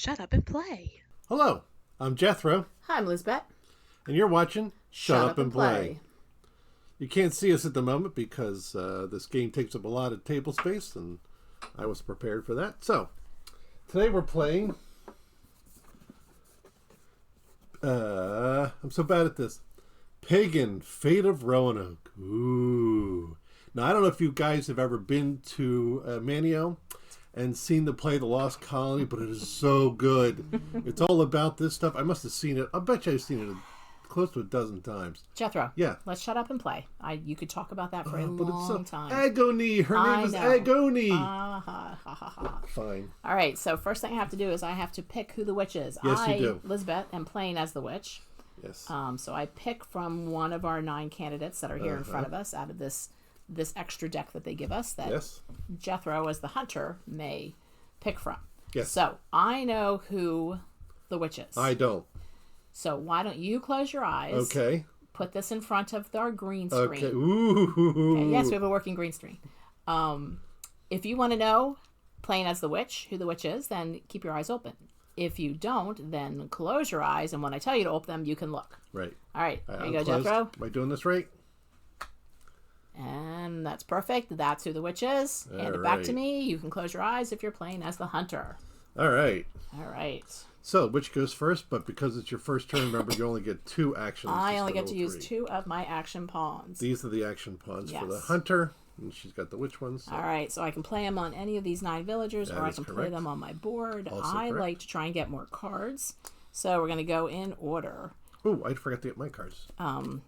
Shut up and play. Hello, I'm Jethro. Hi, I'm Lizbeth. And you're watching Shut Up and Play. You can't see us at the moment because this game takes up a lot of table space, and I was prepared for that. So, today we're playing... I'm so bad at this. Pagan Fate of Roanoke. Ooh. Now, I don't know if you guys have ever been to Mailto and seen the play The Lost Colony, but it is so good. It's all about this stuff. I must have seen it. I bet you I've seen it close to a dozen times. Jethro. Yeah. Let's shut up and play. You could talk about that for a long time. Agony. Her name is Agony. Fine. All right. So first thing I have to do is I have to pick who the witch is. Yes, you do. Lizbeth, am playing as the witch. Yes. So I pick from one of our 9 candidates that are here in front of us out of this extra deck that they give us that Jethro, as the hunter, may pick from. Yes. So I know who the witch is. I don't. So why don't you close your eyes? Okay. Put this in front of our green screen. Okay. Ooh. Okay. Yes, we have a working green screen. If you want to know, playing as the witch, who the witch is, then keep your eyes open. If you don't, then close your eyes, and when I tell you to open them, you can look. Right. All right. Here you go, closed. Jethro. Am I doing this right? And that's perfect. That's who the witch is. Hand it back to me. You can close your eyes if you're playing as the hunter. All right. All right. So, which goes first? But because it's your first turn, remember, you only get 2 actions. I only get to use 2 of my action pawns. These are the action pawns for the hunter. And she's got the witch ones. So. All right. So I can play them on any of these 9 villagers, or I can play them on my board. I like to try and get more cards. So we're going to go in order. Oh, I forgot to get my cards.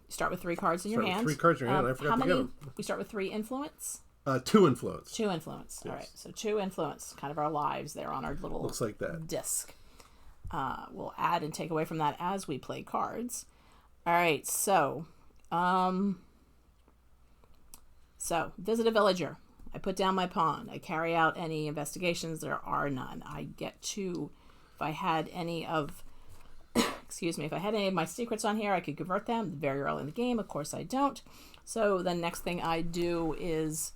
Start with 3 cards in your hand. 3 cards in your hand. I forgot to get them. We start with 3 influence. 2 influence. 2 influence. Yes. All right. So 2 influence, kind of our lives there on our little looks like that disc. We'll add and take away from that as we play cards. All right. So, visit a villager. I put down my pawn. I carry out any investigations. There are none. I get to, if I had any of if I had any of my secrets on here, I could convert them very early in the game. Of course, I don't. So the next thing I do is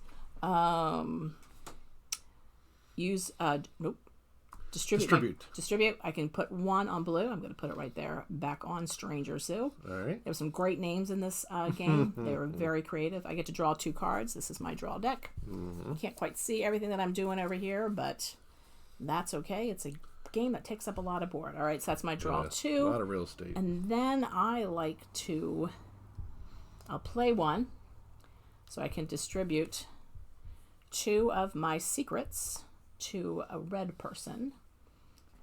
distribute. I can put 1 on blue. I'm going to put it right there, back on Stranger Zoo. All right. There's some great names in this game. They were very creative. I get to draw 2 cards. This is my draw deck. You can't quite see everything that I'm doing over here, but that's okay. It's a game that takes up a lot of board. All right, so that's my draw 2. A lot of real estate. And then I'll play 1, so I can distribute 2 of my secrets to a red person.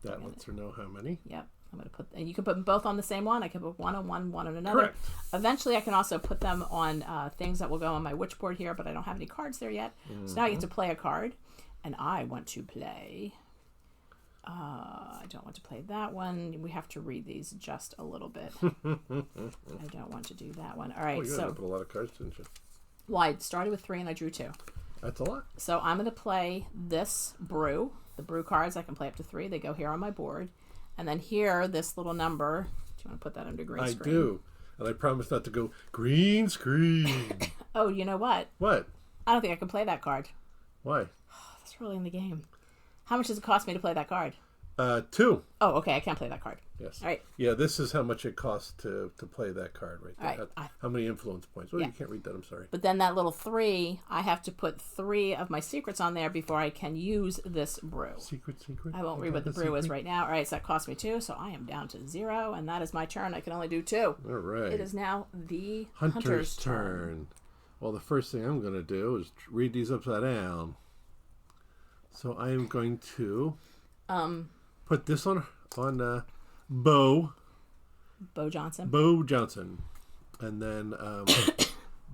That lets her know how many. Yep. I'm going to put, and you can put them both on the same one. I can put 1 on one on another. Correct. Eventually, I can also put them on things that will go on my witch board here, but I don't have any cards there yet. So now I get to play a card, and I want to play. I don't want to play that one. We have to read these just a little bit. I don't want to do that one. All right. You put a lot of cards, didn't you? Well, I started with 3 and I drew 2. That's a lot. So I'm going to play this brew. The brew cards, I can play up to 3. They go here on my board. And then here, this little number. Do you want to put that under green screen? I do. And I promise not to go green screen. Oh, you know what? What? I don't think I can play that card. Why? That's early in the game. How much does it cost me to play that card? 2. Oh, okay. I can't play that card. Yes. All right. Yeah, this is how much it costs to play that card right there. All right. How many influence points? Oh, you can't read that. I'm sorry. But then that little 3, I have to put 3 of my secrets on there before I can use this brew. Secret. I won't read what the brew is right now. All right, so that cost me 2, so I am down to 0, and that is my turn. I can only do 2. All right. It is now the hunter's turn. Well, the first thing I'm going to do is read these upside down. So I am going to put this on Bo Johnson, and then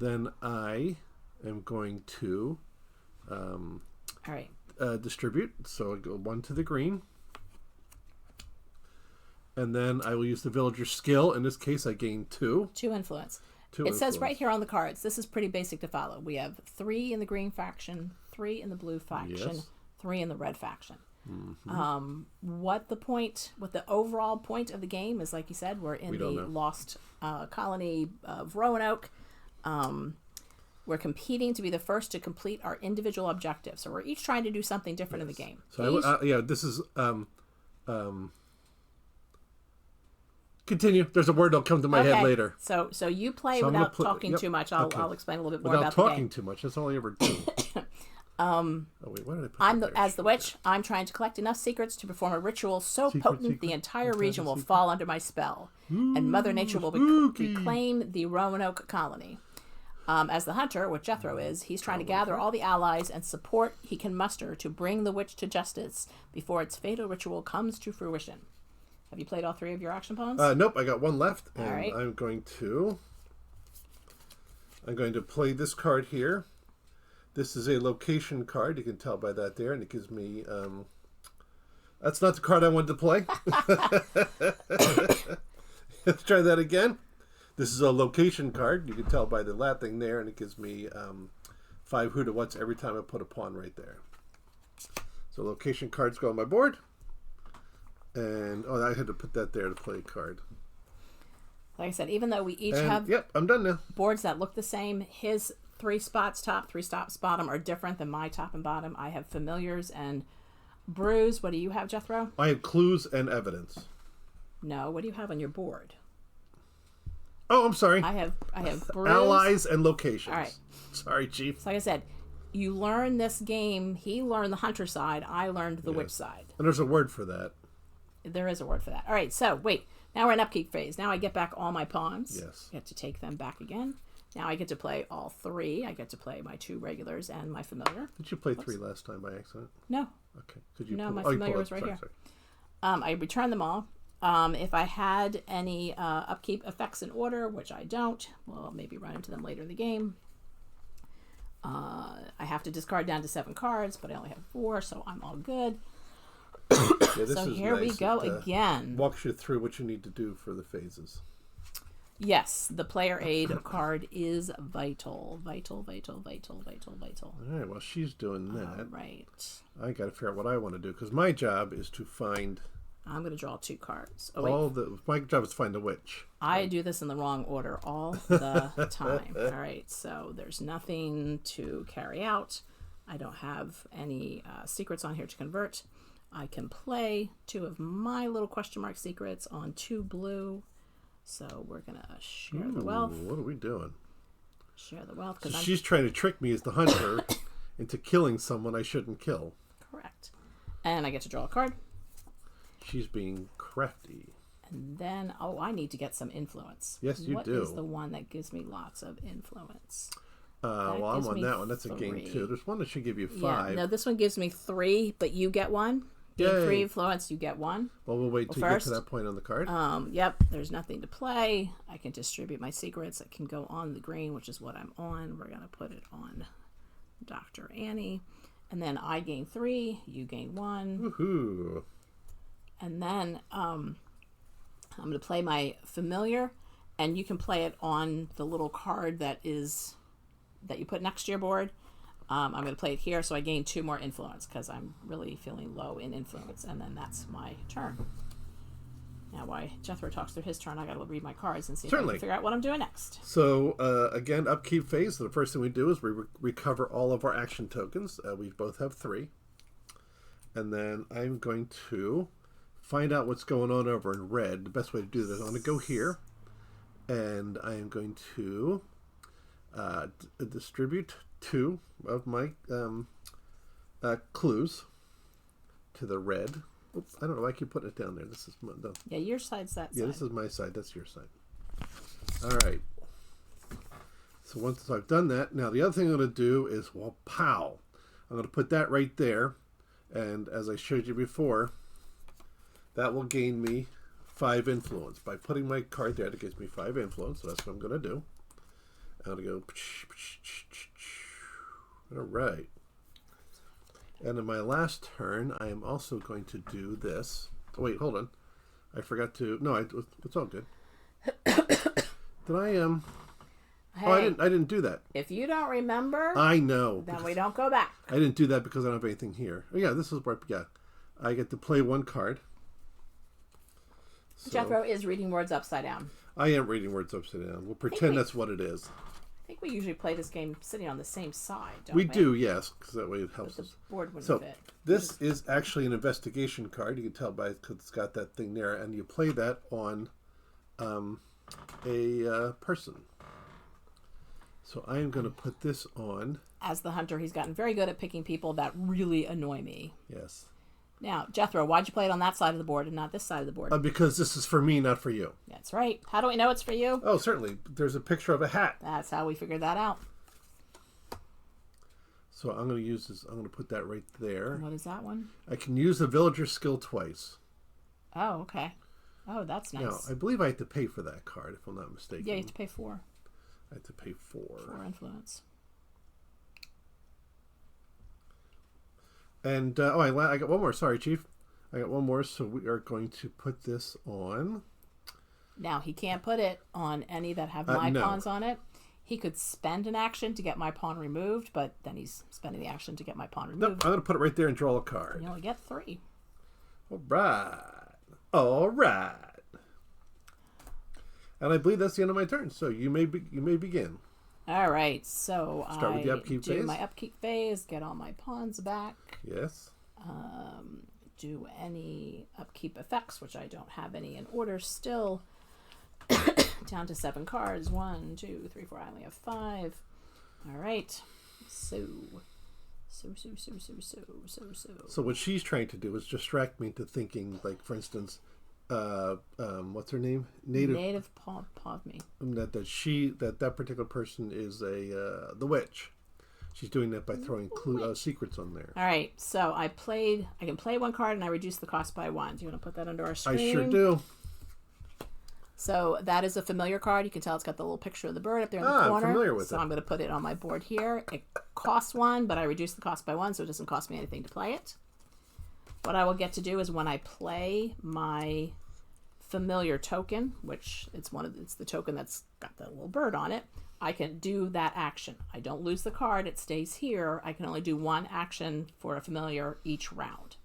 then I am going to all right, distribute. So I go 1 to the green, and then I will use the villager skill. In this case, I gain 2 influence. It says right here on the cards. This is pretty basic to follow. We have 3 in the green faction, 3 in the blue faction, 3 in the red faction. What the overall point of the game is, like you said, we're in the lost colony of Roanoke. We're competing to be the first to complete our individual objectives. So we're each trying to do something different in the game. So this is Continue. There's a word that'll come to my head later. So you play without talking too much. I'll explain a little bit more without about the game. Without talking too much. That's all I ever do. Oh wait, why did I put as the witch, I'm trying to collect enough secrets to perform a ritual so potent the entire region will fall under my spell, and Mother Nature will reclaim the Roanoke colony. As the hunter, what Jethro is, he's trying to gather all the allies and support he can muster to bring the witch to justice before its fatal ritual comes to fruition. Have you played all 3 of your action pawns? Nope, I got 1 left, and all right. I'm going to play this card here. This is a location card. You can tell by that there, and it gives me. That's not the card I wanted to play. Let's try that again. This is a location card. You can tell by the lat thing there, and it gives me 5 who to whats every time I put a pawn right there. So location cards go on my board. And, I had to put that there to play a card. Like I said, even though we each have I'm done now. Boards that look the same, his 3 spots top, 3 spots bottom are different than my top and bottom. I have familiars and brews. What do you have, Jethro? I have clues and evidence. No, what do you have on your board? Oh, I'm sorry. I have brews. Allies and locations. All right. Sorry, Chief. So like I said, you learn this game. He learned the hunter side. I learned the witch side. And there's a word for that. There is a word for that. All right, so wait. Now we're in upkeep phase. Now I get back all my pawns. Yes. I get to take them back again. Now I get to play all 3. I get to play my 2 regulars and my familiar. Did you play 3 last time by accident? No. Okay. My familiar was right here. I return them all. If I had any upkeep effects in order, which I don't, well, I'll maybe run into them later in the game. I have to discard down to 7 cards, but I only have 4, so I'm all good. So here we go again. Walks you through what you need to do for the phases. Yes, the player aid card is vital. Vital. All right, well, she's doing that. All right. I got to figure out what I want to do, because my job is to find... I'm going to draw 2 cards. My job is to find the witch. I do this in the wrong order all the time. All right, so there's nothing to carry out. I don't have any secrets on here to convert. I can play 2 of my little question mark secrets on 2 blue. So we're going to share the wealth. What are we doing? Share the wealth. So she's trying to trick me as the hunter into killing someone I shouldn't kill. Correct. And I get to draw a card. She's being crafty. And then, I need to get some influence. Yes, you do. What is the one that gives me lots of influence? Well, I'm on that one. That's 3. A game 2. There's one that should give you 5. Yeah, no, this one gives me 3, but you get 1. Being 3 influence, you get 1. Well, we'll wait till you get to that point on the card. Yep, there's nothing to play. I can distribute my secrets. I can go on the green, which is what I'm on. We're going to put it on Dr. Annie. And then I gain 3, you gain 1. Woohoo. And then I'm going to play my familiar, and you can play it on the little card that you put next to your board. I'm going to play it here, so I gain 2 more influence because I'm really feeling low in influence, and then that's my turn. Now, while Jethro talks through his turn, I got to read my cards and see if I can figure out what I'm doing next. So, again, upkeep phase. So the first thing we do is we recover all of our action tokens. We both have 3. And then I'm going to find out what's going on over in red. The best way to do this, I'm going to go here, and I am going to distribute 2 of my clues to the red. Oops, I don't know why I keep putting it down there. This is yeah, your side's that side. Yeah, this is my side. That's your side. All right. So once I've done that, now the other thing I'm going to do is, well, pow. I'm going to put that right there. And as I showed you before, that will gain me 5 influence. By putting my card there, that gives me 5 influence. So that's what I'm going to do. I'm going to go... All right. And in my last turn, I am also going to do this. Oh, wait, hold on. I forgot to... No, it's all good. Did I... Hey, I didn't do that. If you don't remember... I know. Then we don't go back. I didn't do that because I don't have anything here. Oh, yeah, this is where... Yeah. I get to play 1 card. So, Jethro is reading words upside down. I am reading words upside down. We'll pretend that's what it is. I think we usually play this game sitting on the same side, don't We we? do, yes, because that way it helps But the us. board wouldn't So fit. this is actually an investigation card. You can tell by because it's got that thing there, and you play that on a person. So I am going to put this on. As the hunter, he's gotten very good at picking people that really annoy me. Yes. Now, Jethro, why'd you play it on that side of the board and not this side of the board? Because this is for me, not for you. That's right. How do we know it's for you? Oh, certainly. There's a picture of a hat. That's how we figured that out. So I'm going to use this. I'm going to put that right there. What is that one? I can use the villager skill twice. Oh, okay. Oh, that's nice. Now, I believe I have to pay for that card, if I'm not mistaken. Yeah, you have to pay 4. I have to pay 4. 4 influence. And, I got one more. Sorry, Chief. I got one more, so we are going to put this on. Now, he can't put it on any that have my pawns on it. He could spend an action to get my pawn removed, but then he's spending the action to get my pawn removed. Nope, I'm going to put it right there and draw a card. You only get 3. All right. All right. And I believe that's the end of my turn, so you may begin. All right, so Start with the upkeep do phase. my upkeep phase, get all my pawns back. Yes. Do any upkeep effects, which I don't have any in order still. Down to 7 cards. 1, 2, 3, 4. I only have 5. All right. So what she's trying to do is distract me into thinking, like, for instance, what's her name? Native Pavmi. That particular person is the witch. She's doing that by throwing secrets on there. All right, so I can play 1 card and I reduce the cost by 1. Do you want to put that under our screen? I sure do. So that is a familiar card. You can tell it's got the little picture of the bird up there in the corner. I'm familiar with it. So I'm going to put it on my board here. It costs 1, but I reduce the cost by 1, so it doesn't cost me anything to play it. What I will get to do is when I play my familiar token, which it's the token that's got the little bird on it, I can do that action. I don't lose the card, it stays here. I can only do 1 action for a familiar each round.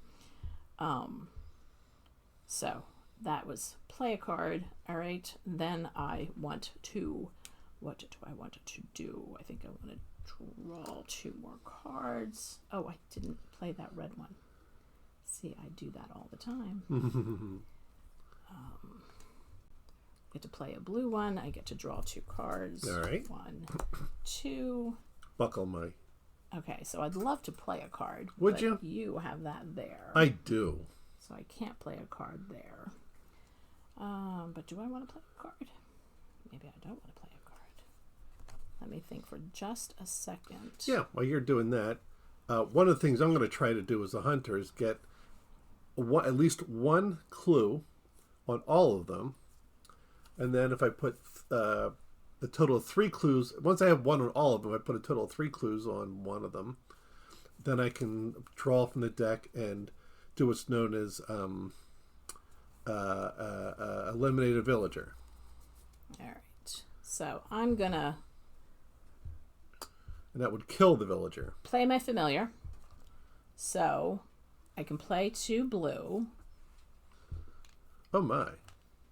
So that was play a card. All right, then I want to, what do I want to do? I think I want to draw 2 more cards. Oh, I didn't play that red one. See, I do that all the time. Get to play a blue one. I get to draw 2 cards. All right. 1, 2. Buckle my. Okay, so I'd love to play a card. Would you? You have that there. I do. So I can't play a card there. But do I want to play a card? Maybe I don't want to play a card. Let me think for just a second. Yeah, while you're doing that, one of the things I'm going to try to do as a hunter is get at least 1 clue on all of them. And then if I put a total of 3 clues, once I have 1 on all of them, I put a total of 3 clues on one of them. Then I can draw from the deck and do what's known as eliminate a villager. All right. So I'm going to... And that would kill the villager. Play my familiar. So I can play 2 blue. Oh my.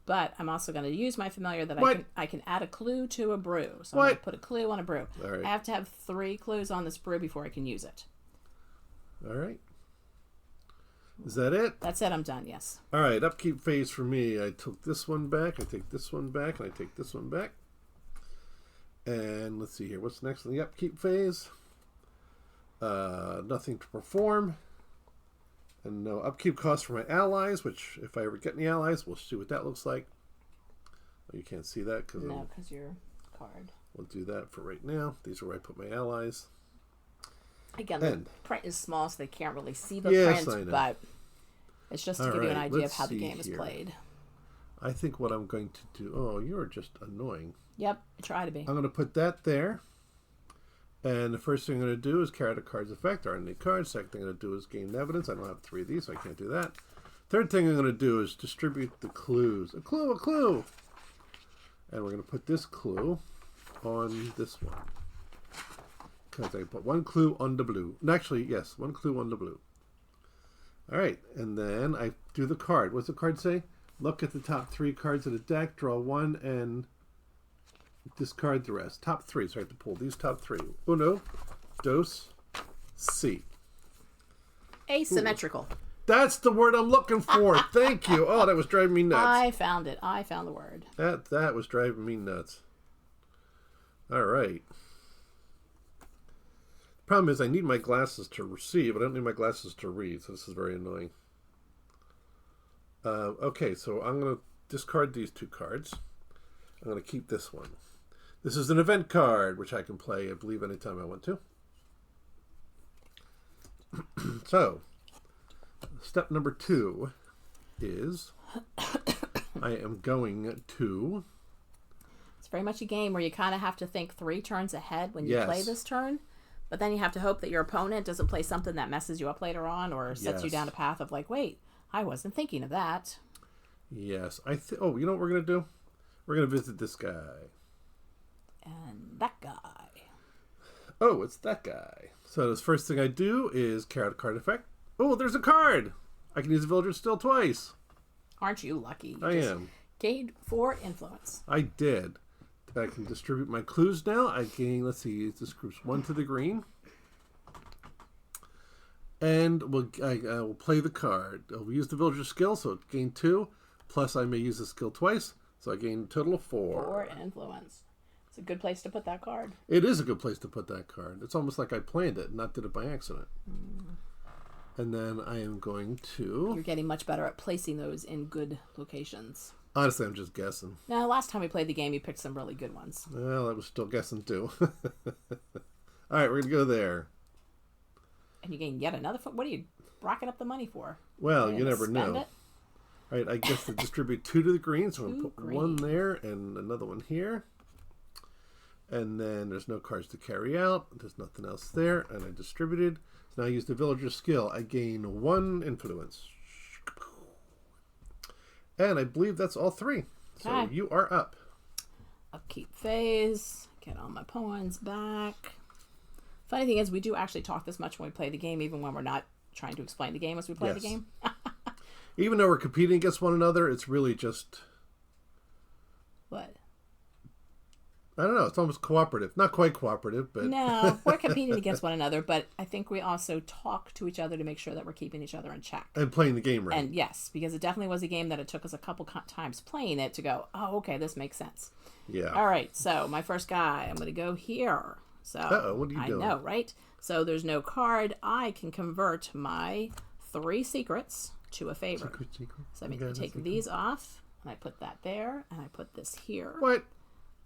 But I'm also going to use my familiar that I can add a clue to a brew. So What? I'm going to put a clue on a brew. All right. I have to have 3 clues on this brew before I can use it. All right. Is that it? That's it. I'm done. Yes. All right. Upkeep phase for me. I took this one back. I take this one back. And I take this one back. And let's see here. What's next in the upkeep phase? Nothing to perform. And no upkeep costs for my allies, which if I ever get any allies, we'll see what that looks like. Oh, you can't see that because your card. We'll do that for right now. These are where I put my allies. Again, the print is small, so they can't really see the Yes, print, but it's just to give you an idea of how the game is played. I think what I'm going to do... Oh, you're just annoying. Yep, I try to be. I'm going to put that there. And the first thing I'm going to do is carry out a card's effect. There aren't any cards. Second thing I'm going to do is gain evidence. I don't have 3 of these, so I can't do that. Third thing I'm going to do is distribute the clues. A clue, a clue! And we're going to put this clue on this one. Because I put 1 clue on the blue. And actually, yes, 1 clue on the blue. All right, and then I do the card. What's the card say? Look at the top 3 cards of the deck, draw 1, and discard the rest. Top 3. So I have to pull these top 3. Uno, dos, si. Asymmetrical. Ooh. That's the word I'm looking for. Thank you. Oh, that was driving me nuts. I found it. I found the word. That was driving me nuts. All right. Problem is, I need my glasses to see, but I don't need my glasses to read, so this is very annoying. Okay, so I'm going to discard these 2 cards. I'm going to keep this one. This is an event card, which I can play, I believe, anytime I want to. So, step number 2 is I am going to... It's very much a game where you kind of have to think 3 turns ahead when you play this turn. But then you have to hope that your opponent doesn't play something that messes you up later on or sets you down a path of like, wait, I wasn't thinking of that. Yes. Oh, you know what we're going to do? We're going to visit this guy. And that guy. Oh, it's that guy. So the first thing I do is carry out a card effect. Oh, there's a card! I can use a villager still twice. Aren't you lucky? I am. Gained 4 influence. I did. I can distribute my clues now. I gain, let's see, this groups 1 to the green. And I will play the card. I'll use the villager skill, so it gained 2. Plus I may use the skill twice, so I gain a total of 4. 4 influence. It's a good place to put that card. It is a good place to put that card. It's almost like I planned it, not did it by accident. And then I am going to... You're getting much better at placing those in good locations. Honestly, I'm just guessing. Now, last time we played the game, you picked some really good ones. Well, I was still guessing too. All right, we're going to go there. And you gain yet another... What are you rocking up the money for? Well, you never know. It? All right, I guess to distribute 2 to the green, so I'm going to put 1 there and another one here. And then there's no cards to carry out. There's nothing else there. And I distributed. So now I use the villager skill. I gain 1 influence. And I believe that's all 3. So you are up. Upkeep phase. Get all my pawns back. Funny thing is, we do actually talk this much when we play the game, even when we're not trying to explain the game as we play the game. Even though we're competing against one another, it's really just... What? I don't know. It's almost cooperative. Not quite cooperative, but... No, we're competing against one another, but I think we also talk to each other to make sure that we're keeping each other in check. And playing the game right. And yes, because it definitely was a game that it took us a couple times playing it to go, oh, okay, this makes sense. Yeah. All right, so my first guy, I'm going to go here. So what are you doing? I know, right? So there's no card. I can convert my 3 secrets to a favor. Secret. So I take these off, and I put that there, and I put this here. What?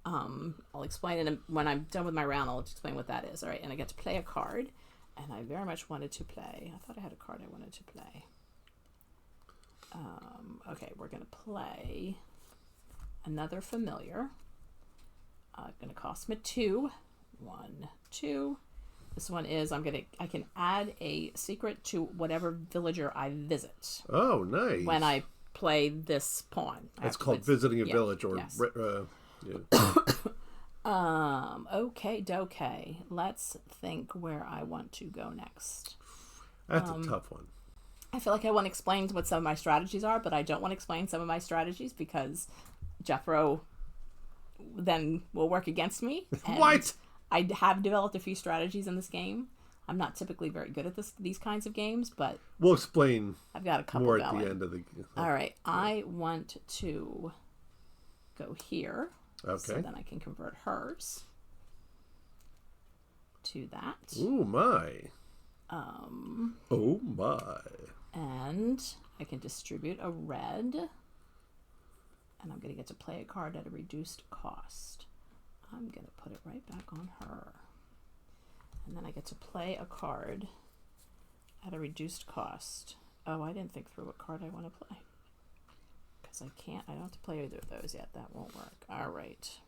I'll explain it when I'm done with my round. I'll explain what that is. All right, and I get to play a card, and I very much wanted to play. I thought I had a card I wanted to play. Okay, we're gonna play another familiar. Gonna cost me 2. 1, 2. This one is I can add a secret to whatever villager I visit. Oh, nice. When I play this pawn. That's called visiting a village, or yes. Okay. Let's think where I want to go next. That's a tough one. I feel like I want to explain what some of my strategies are, but I don't want to explain some of my strategies because Jethro then will work against me. What? I have developed a few strategies in this game. I'm not typically very good at these kinds of games, but we'll explain. I've got a couple more going. At the end of the. All right, I want to go here. Okay. So then I can convert hers to that. Oh my. Oh my. And I can distribute a red. And I'm going to get to play a card at a reduced cost. I'm going to put it right back on her. And then I get to play a card at a reduced cost. Oh, I didn't think through what card I want to play. Because I don't have to play either of those yet. That won't work. All right.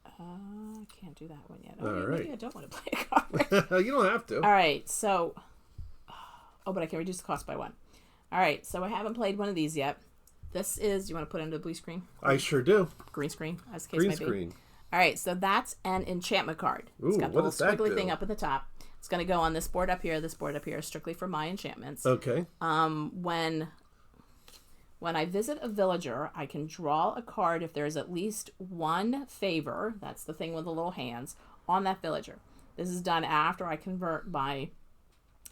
I can't do that one yet. All right. Maybe I don't want to play a card. You don't have to. All right, so... Oh, but I can reduce the cost by 1. All right, so I haven't played one of these yet. This is... You want to put it into the blue screen? I sure do. Green screen, as the case Green may be. screen. All right, so that's an enchantment card. Ooh, it's got the what little does that squiggly do? thing up at the top. It's going to go on this board up here. This board up here is strictly for my enchantments. Okay. When I visit a villager, I can draw a card if there's at least one favor, that's the thing with the little hands, on that villager. This is done after I convert my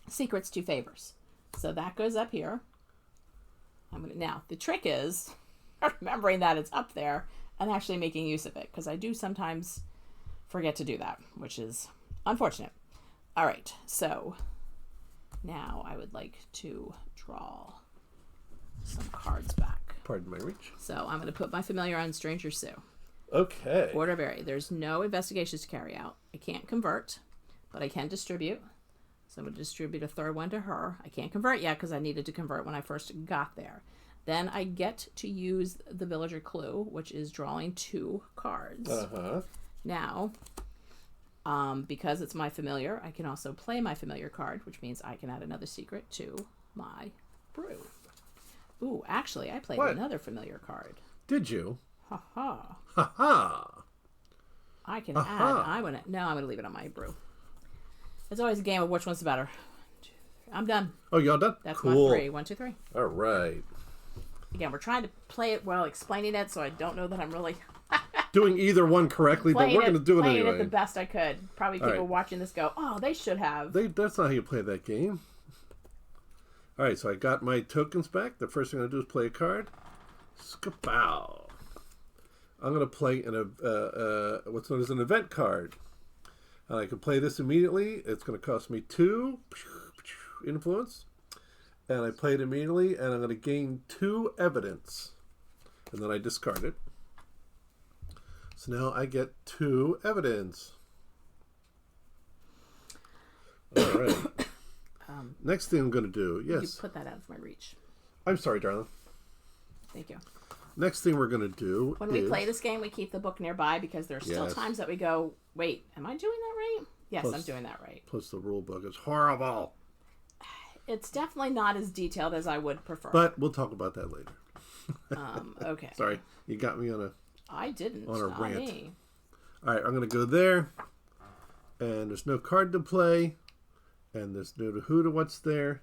secrets to favors. So that goes up here. Now, the trick is remembering that it's up there and actually making use of it, because I do sometimes forget to do that, which is unfortunate. All right, so now I would like to draw some cards back. Pardon my reach. So I'm going to put my familiar on Stranger Sue. Okay. Order vary. There's no investigations to carry out. I can't convert, but I can distribute. So I'm going to distribute a third one to her. I can't convert yet because I needed to convert when I first got there. Then I get to use the villager clue, which is drawing 2 cards. Now, because it's my familiar, I can also play my familiar card, which means I can add another secret to my brew. Ooh, actually, I played another familiar card. Did you? Ha ha. Ha ha. I can add. No, I'm gonna leave it on my brew. It's always a game of which one's better. I'm done. Oh, y'all done? That's cool. my 3. 1, 2, 3. All right. Again, we're trying to play it while explaining it, so I don't know that I'm really doing either one correctly, but we're going to do it anyway. Playing it the best I could. Probably people watching this go, oh, they should have. That's not how you play that game. All right, so I got my tokens back. The first thing I'm going to do is play a card. Skapow. I'm going to play what's known as an event card. And I can play this immediately. It's going to cost me 2 influence. And I play it immediately, and I'm going to gain 2 evidence. And then I discard it. So now I get 2 evidence. All right. Next thing I'm going to do, yes. You put that out of my reach. I'm sorry, darling. Thank you. Next thing we're going to do when we play this game, we keep the book nearby because there's still times that we go, wait, am I doing that right? Yes, I'm doing that right. Plus the rule book is horrible. It's definitely not as detailed as I would prefer. But we'll talk about that later. Okay. Sorry, you got me on a... I didn't. On a rant. Me. All right, I'm going to go there. And there's no card to play. And there's no who to what's there.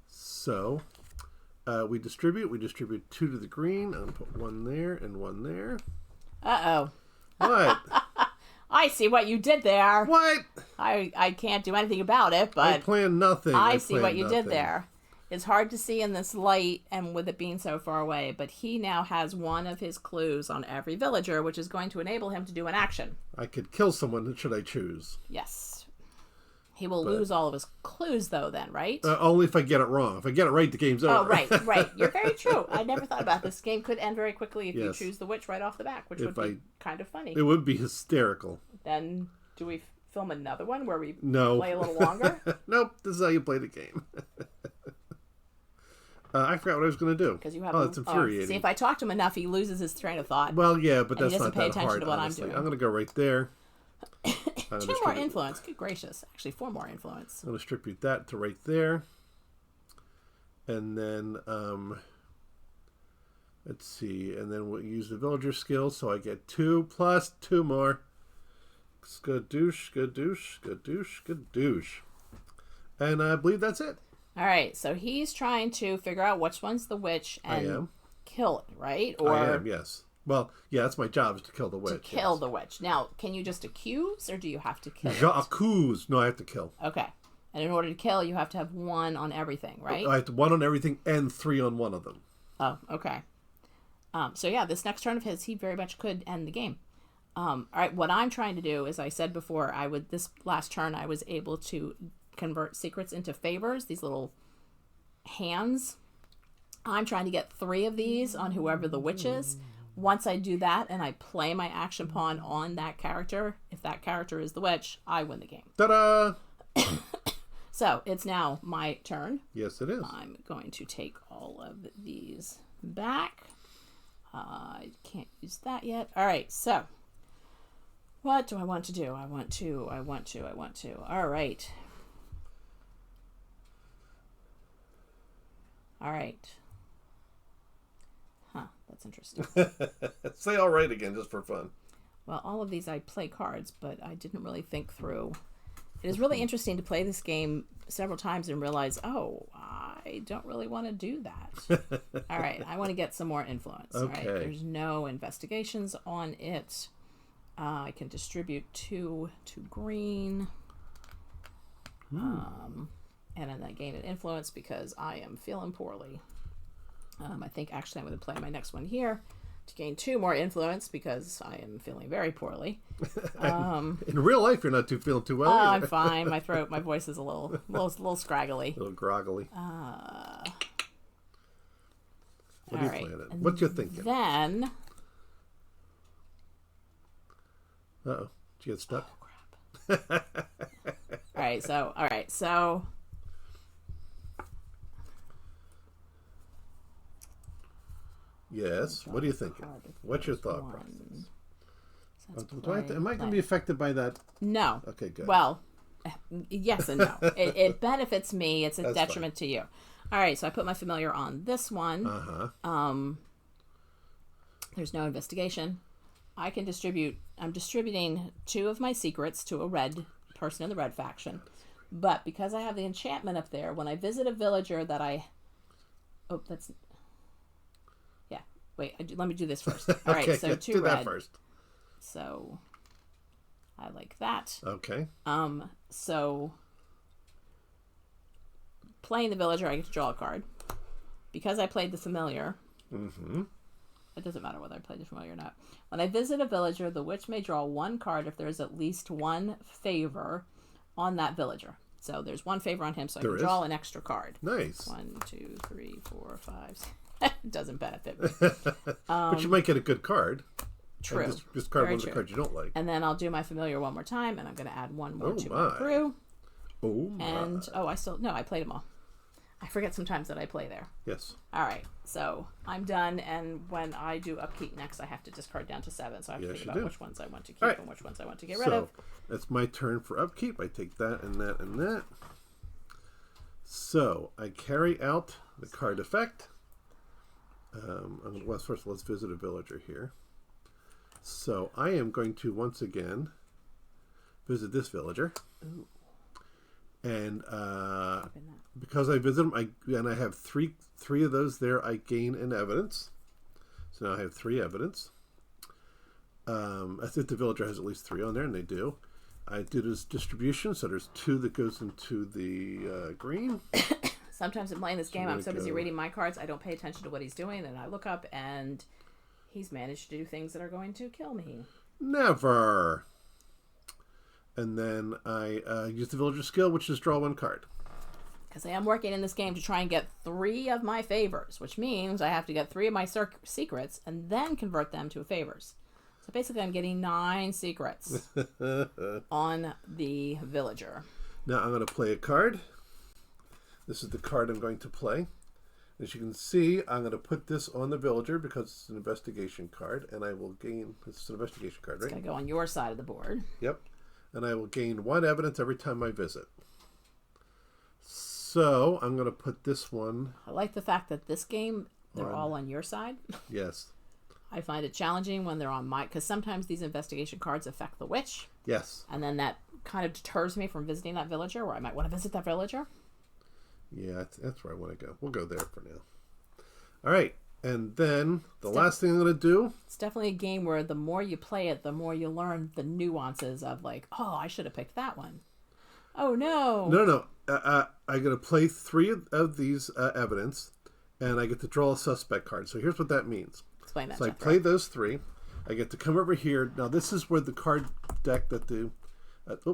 So, we distribute. We distribute 2 to the green. I'm going to put 1 there and 1 there. Uh-oh. What? I see what you did there. What? I can't do anything about it, but... I planned nothing. I see what you did there. It's hard to see in this light and with it being so far away, but he now has one of his clues on every villager, which is going to enable him to do an action. I could kill someone should I choose. Yes. He will lose all of his clues, though, then, right? Only if I get it wrong. If I get it right, the game's over. Oh, right. You're very true. I never thought about this. Game could end very quickly if you choose the witch right off the back, which would be kind of funny. It would be hysterical. Then, do we film another one where we play a little longer? Nope. This is how you play the game. I forgot what I was going to do. Because you have that's infuriating. See, if I talk to him enough, he loses his train of thought. Well, yeah, but that's not that hard. He doesn't pay attention to what honestly. I'm doing. I'm going to go right there. 2 more influence. Good gracious. Actually, 4 more influence. I'm going to distribute that to right there. And then, let's see. And then we'll use the villager skill. So I get 2 plus 2 more. Skadoosh, skadoosh, skadoosh, skadoosh. And I believe that's it. All right. So he's trying to figure out which one's the witch and kill it, right? Or I am, yes. Well, yeah, that's my job is to kill the witch. To kill the witch. Now, can you just accuse or do you have to kill J'accuse. No, I have to kill. Okay. And in order to kill, you have to have 1 on everything, right? I have to 1 on everything and 3 on one of them. Oh, okay. So yeah, this next turn of his, he very much could end the game. All right, what I'm trying to do, as I said before, this last turn, I was able to convert secrets into favors, these little hands. I'm trying to get 3 of these on whoever the witch is. Once I do that and I play my action pawn on that character, if that character is the witch, I win the game. Ta-da! So, it's now my turn. Yes, it is. I'm going to take all of these back. I can't use that yet. All right, so what do I want to do? I want to. All right. All right. Huh, that's interesting. Say all right again, just for fun. Well, all of these I play cards, but I didn't really think through. It is really interesting to play this game several times and realize, oh, I I don't really want to do that. All right, I want to get some more influence. Okay. All right, there's no investigations on it. I can distribute 2 to green. And then I gain an influence because I am feeling poorly. I think actually I'm going to play my next one here to gain 2 more influence because I am feeling very poorly. In real life, you're not feeling too well. I'm fine. My voice is a little scraggly. A little groggly. What are you playing at? And what you thinking? Then. Uh-oh. Did you get stuck? Oh, crap. All right. So. Yes. What are you thinking? What's your thought process? Am I going to be affected by that? No. Okay, good. Well, yes and no. It benefits me. It's a detriment to you. All right, so I put my familiar on this one. There's no investigation. I can distribute. I'm distributing 2 of my secrets to a red person in the red faction. But because I have the enchantment up there, when I visit a villager that I... Oh, that's... Yeah, wait, let me do this first. All right, okay, so 2 do red. that first. So, I like that. Okay. So, playing the villager, I get to draw a card. Because I played the familiar... It doesn't matter whether I played the familiar or not. When I visit a villager, the witch may draw 1 card if there is at least 1 favor on that villager. So there's 1 favor on him, so I can draw an extra card. Nice. 1, 2, 3, 4, 5. It doesn't benefit me. But you might get a good card. True. Discard Very one of the cards you don't like. And then I'll do my familiar one more time, and I'm going to add 1 more to my. my crew. Oh, my. And, I played them all. I forget sometimes that I play there. Yes. All right, so I'm done, and when I do upkeep next, I have to discard down to 7, so I have to think about which ones I want to keep and which ones I want to get rid of. So, it's my turn for upkeep. I take that and that and that. So, I carry out the card effect. Well, first, let's visit a villager here. So, I am going to, once again, visit this villager. Ooh. And because I visit them, I have three of those there, I gain an evidence. So now I have 3 evidence. I think the villager has at least 3 on there, and they do. I do this distribution, so there's 2 that goes into the green. Sometimes in playing this game, I'm so busy reading my cards, I don't pay attention to what he's doing, and I look up, and he's managed to do things that are going to kill me. Never. And then I use the villager skill, which is draw 1 card. Because I am working in this game to try and get 3 of my favors, which means I have to get 3 of my secrets and then convert them to favors. So basically I'm getting 9 secrets on the villager. Now I'm going to play a card. This is the card I'm going to play. As you can see, I'm going to put this on the villager because it's an investigation card, and I will gain... This is an investigation card, right? It's going to go on your side of the board. Yep. And I will gain 1 evidence every time I visit. So I'm going to put this one. I like the fact that this game, they're all on your side. Yes. I find it challenging when they're on my... Because sometimes these investigation cards affect the witch. Yes. And then that kind of deters me from visiting that villager, where I might want to visit that villager. Yeah, that's where I want to go. We'll go there for now. All right. And then the last thing I'm going to do... It's definitely a game where the more you play it, the more you learn the nuances of like, oh, I should have picked that one. Oh, no. No. I'm going to play 3 of these evidence, and I get to draw a suspect card. So here's what that means. Explain that, So I play those 3. I get to come over here. Now, this is where the card deck that the...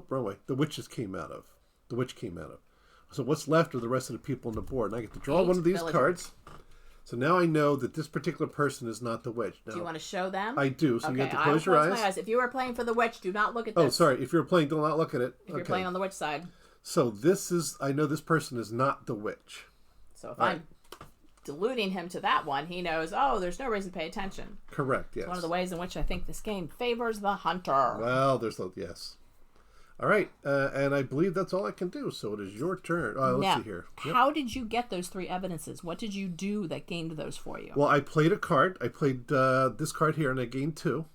wrong way. The witches came out of. The witch came out of. So what's left are the rest of the people on the board. And I get to draw 1 of these cards. So now I know that this particular person is not the witch. Now, do you want to show them? I do. So you have to close your eyes. My eyes. If you are playing for the witch, do not look at this. Oh, sorry. If you're playing, do not look at it. If you're playing on the witch side. So this is, I know this person is not the witch. So if I'm deluding him to that one, he knows, oh, there's no reason to pay attention. Correct, yes. It's one of the ways in which I think this game favors the hunter. Well, yes. All right, and I believe that's all I can do. So it is your turn. Let's see here. Yep. How did you get those 3 evidences? What did you do that gained those for you? Well, I played a card. I played this card here, and I gained 2.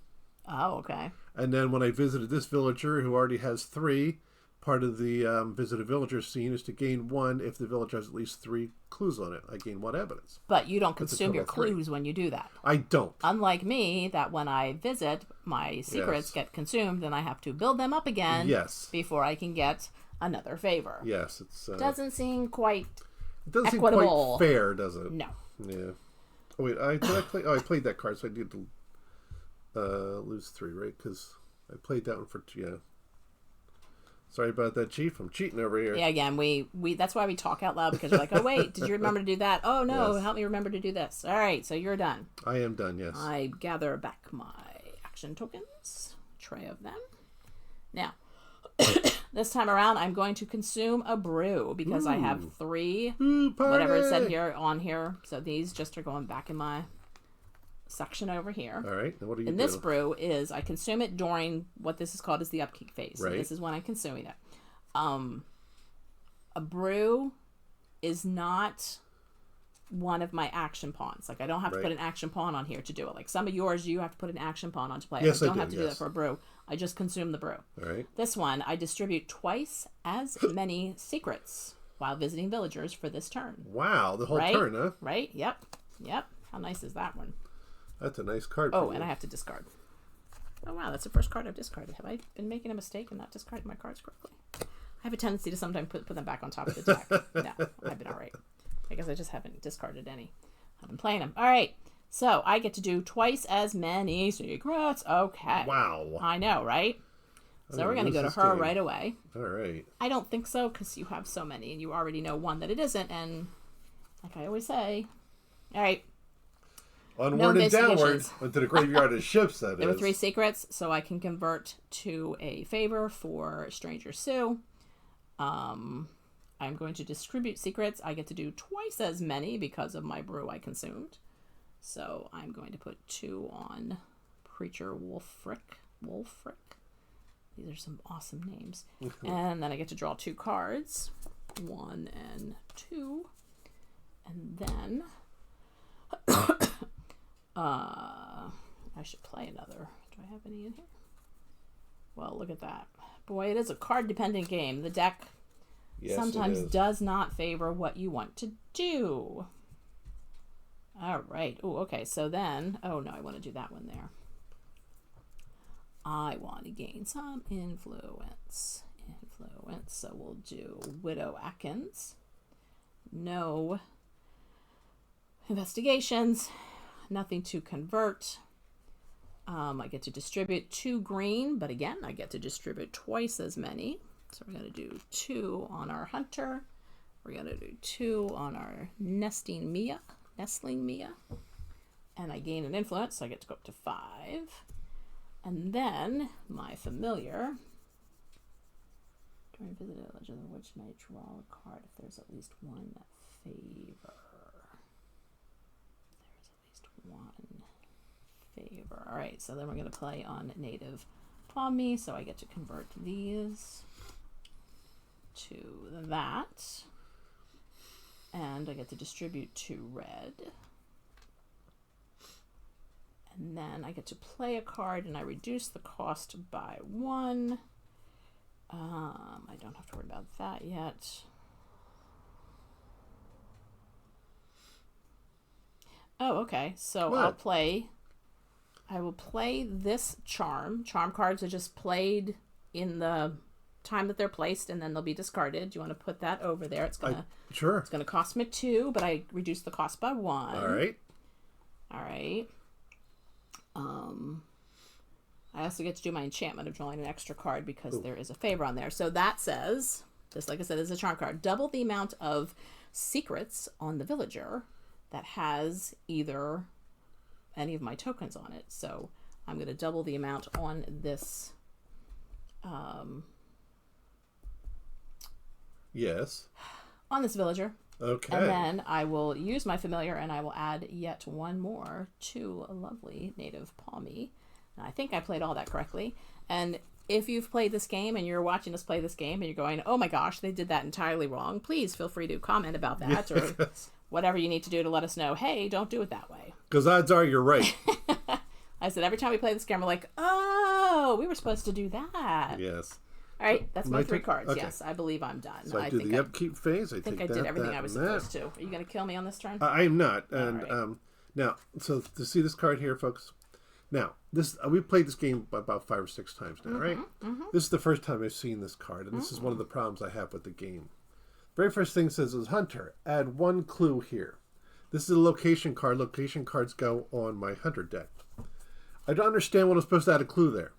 Oh, okay. And then when I visited this villager who already has 3, part of the visit a villager scene is to gain 1 if the village has at least 3 clues on it. I gain 1 evidence. But you don't consume your clues when you do that. I don't. Unlike me, that when I visit, my secrets get consumed, and I have to build them up again before I can get another favor. Yes, it's doesn't seem quite it doesn't equitable. Seem quite fair, does it? No. Yeah. Oh wait, I played that card, so I need to lose 3, right? Because I played that one for Sorry about that, Chief. I'm cheating over here. Yeah, again, we that's why we talk out loud, because we're like, oh wait, did you remember to do that? Oh no, help me remember to do this. All right, so you're done. I am done. Yes. I gather back my action tokens, tray of them. Now, this time around, I'm going to consume a brew because I have 3, whatever it said here on here. So these just are going back in my section over here. All right. Now what do you do? This brew is I consume it during what this is called is the upkeep phase. Right. So this is when I'm consuming it. A brew is not one of my action pawns. Like I don't have to put an action pawn on here to do it. Like some of yours, you have to put an action pawn on to play. Yes, I don't have to do that for a brew. I just consume the brew. All right. This one, I distribute twice as many secrets while visiting villagers for this turn. Wow, the whole turn, huh? Right. Yep. How nice is that one? That's a nice card. Oh, and I have to discard. Oh, wow. That's the first card I've discarded. Have I been making a mistake and not discarding my cards correctly? I have a tendency to sometimes put them back on top of the deck. No, I've been all right. I guess I just haven't discarded any. I've been playing them. All right. So I get to do twice as many secrets. Okay. Wow. I know, right? So we're going to go to her right away. All right. I don't think so because you have so many and you already know one that it isn't. And like I always say, all right. Onward and downward into the graveyard of ships, that There were 3 secrets, so I can convert to a favor for Stranger Sue. I'm going to distribute secrets. I get to do twice as many because of my brew I consumed. So I'm going to put 2 on Preacher Wolfric. These are some awesome names. And then I get to draw 2 cards. 1 and 2. And then... I should play another. Do I have any in here? Well, look at that. Boy, it is a card-dependent game. The deck sometimes does not favor what you want to do. All right. Oh, okay. So then... Oh, no, I want to do that one there. I want to gain some influence. So we'll do Widow Atkins. No investigations. Nothing to convert. I get to distribute 2 green, but again, I get to distribute twice as many. So we're going to do 2 on our hunter. We're going to do 2 on our nestling Mia. And I gain an influence, so I get to go up to 5. And then my familiar. During visit a legend of which may draw a card if there's at least one favor. One favor. All right, so then we're going to play on native Pommy, so I get to convert these to that. And I get to distribute 2 red. And then I get to play a card, and I reduce the cost by 1. I don't have to worry about that yet. Oh, okay. So I will play this charm. Charm cards are just played in the time that they're placed, and then they'll be discarded. Do you want to put that over there? It's gonna sure. It's gonna cost me 2, but I reduce the cost by 1. All right. I also get to do my enchantment of drawing an extra card because there is a favor on there. So that says, just like I said, is a charm card. Double the amount of secrets on the villager that has either any of my tokens on it. So I'm going to double the amount on this. Yes. On this villager. Okay. And then I will use my familiar and I will add yet 1 more to a lovely native Pommy. And I think I played all that correctly. And if you've played this game and you're watching us play this game and you're going, oh my gosh, they did that entirely wrong, please feel free to comment about that or whatever you need to do to let us know, hey, don't do it that way. Because odds are you're right. I said every time we play this game, we're like, oh, we were supposed to do that. Yes. All right, that's my 3 cards. Okay. Yes, I believe I'm done. So I do the upkeep phase. I think I did everything I was supposed to. Are you going to kill me on this turn? I am not. And right. Now, so to see this card here, folks. Now, this we played this game about 5 or 6 times now, right? Mm-hmm. This is the first time I've seen this card, and this is one of the problems I have with the game. Very first thing says is Hunter. Add 1 clue here. This is a location card. Location cards go on my Hunter deck. I don't understand what I'm supposed to add a clue there.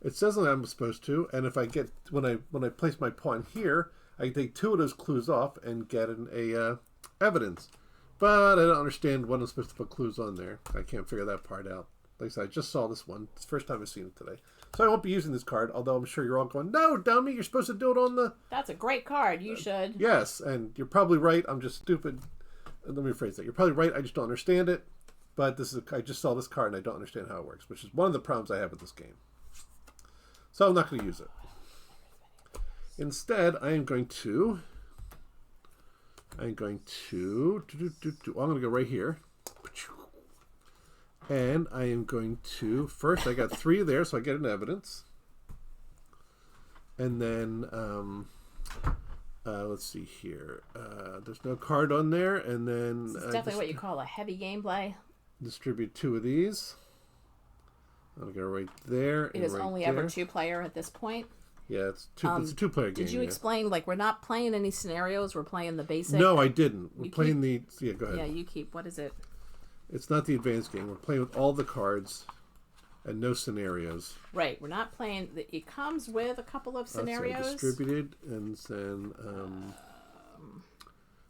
It says that I'm supposed to, and if I get when I place my pawn here, I can take 2 of those clues off and get a evidence. But I don't understand when I'm supposed to put clues on there. I can't figure that part out. Like I said, I just saw this one. It's the first time I've seen it today. So I won't be using this card, although I'm sure you're all going, no, dummy, you're supposed to do it on the... That's a great card. You should. Yes, and you're probably right. I'm just stupid. Let me rephrase that. You're probably right. I just don't understand it. But I just saw this card and I don't understand how it works, which is one of the problems I have with this game. So I'm not going to use it. Instead, I'm going to go right here. And I am going to, first I got 3 there, so I get an evidence. And then, let's see here. There's no card on there. And then... This is definitely what you call a heavy gameplay. Distribute 2 of these. I'll go right there. It is right only there. Ever 2-player at this point. Yeah, it's a 2-player game. Did you explain, like, we're not playing any scenarios, we're playing the basic? No, I didn't. We're playing the... Yeah, go ahead. Yeah, you keep... What is it? It's not the advanced game. We're playing with all the cards and no scenarios. Right. We're not playing... It comes with a couple of scenarios. Distributed, and then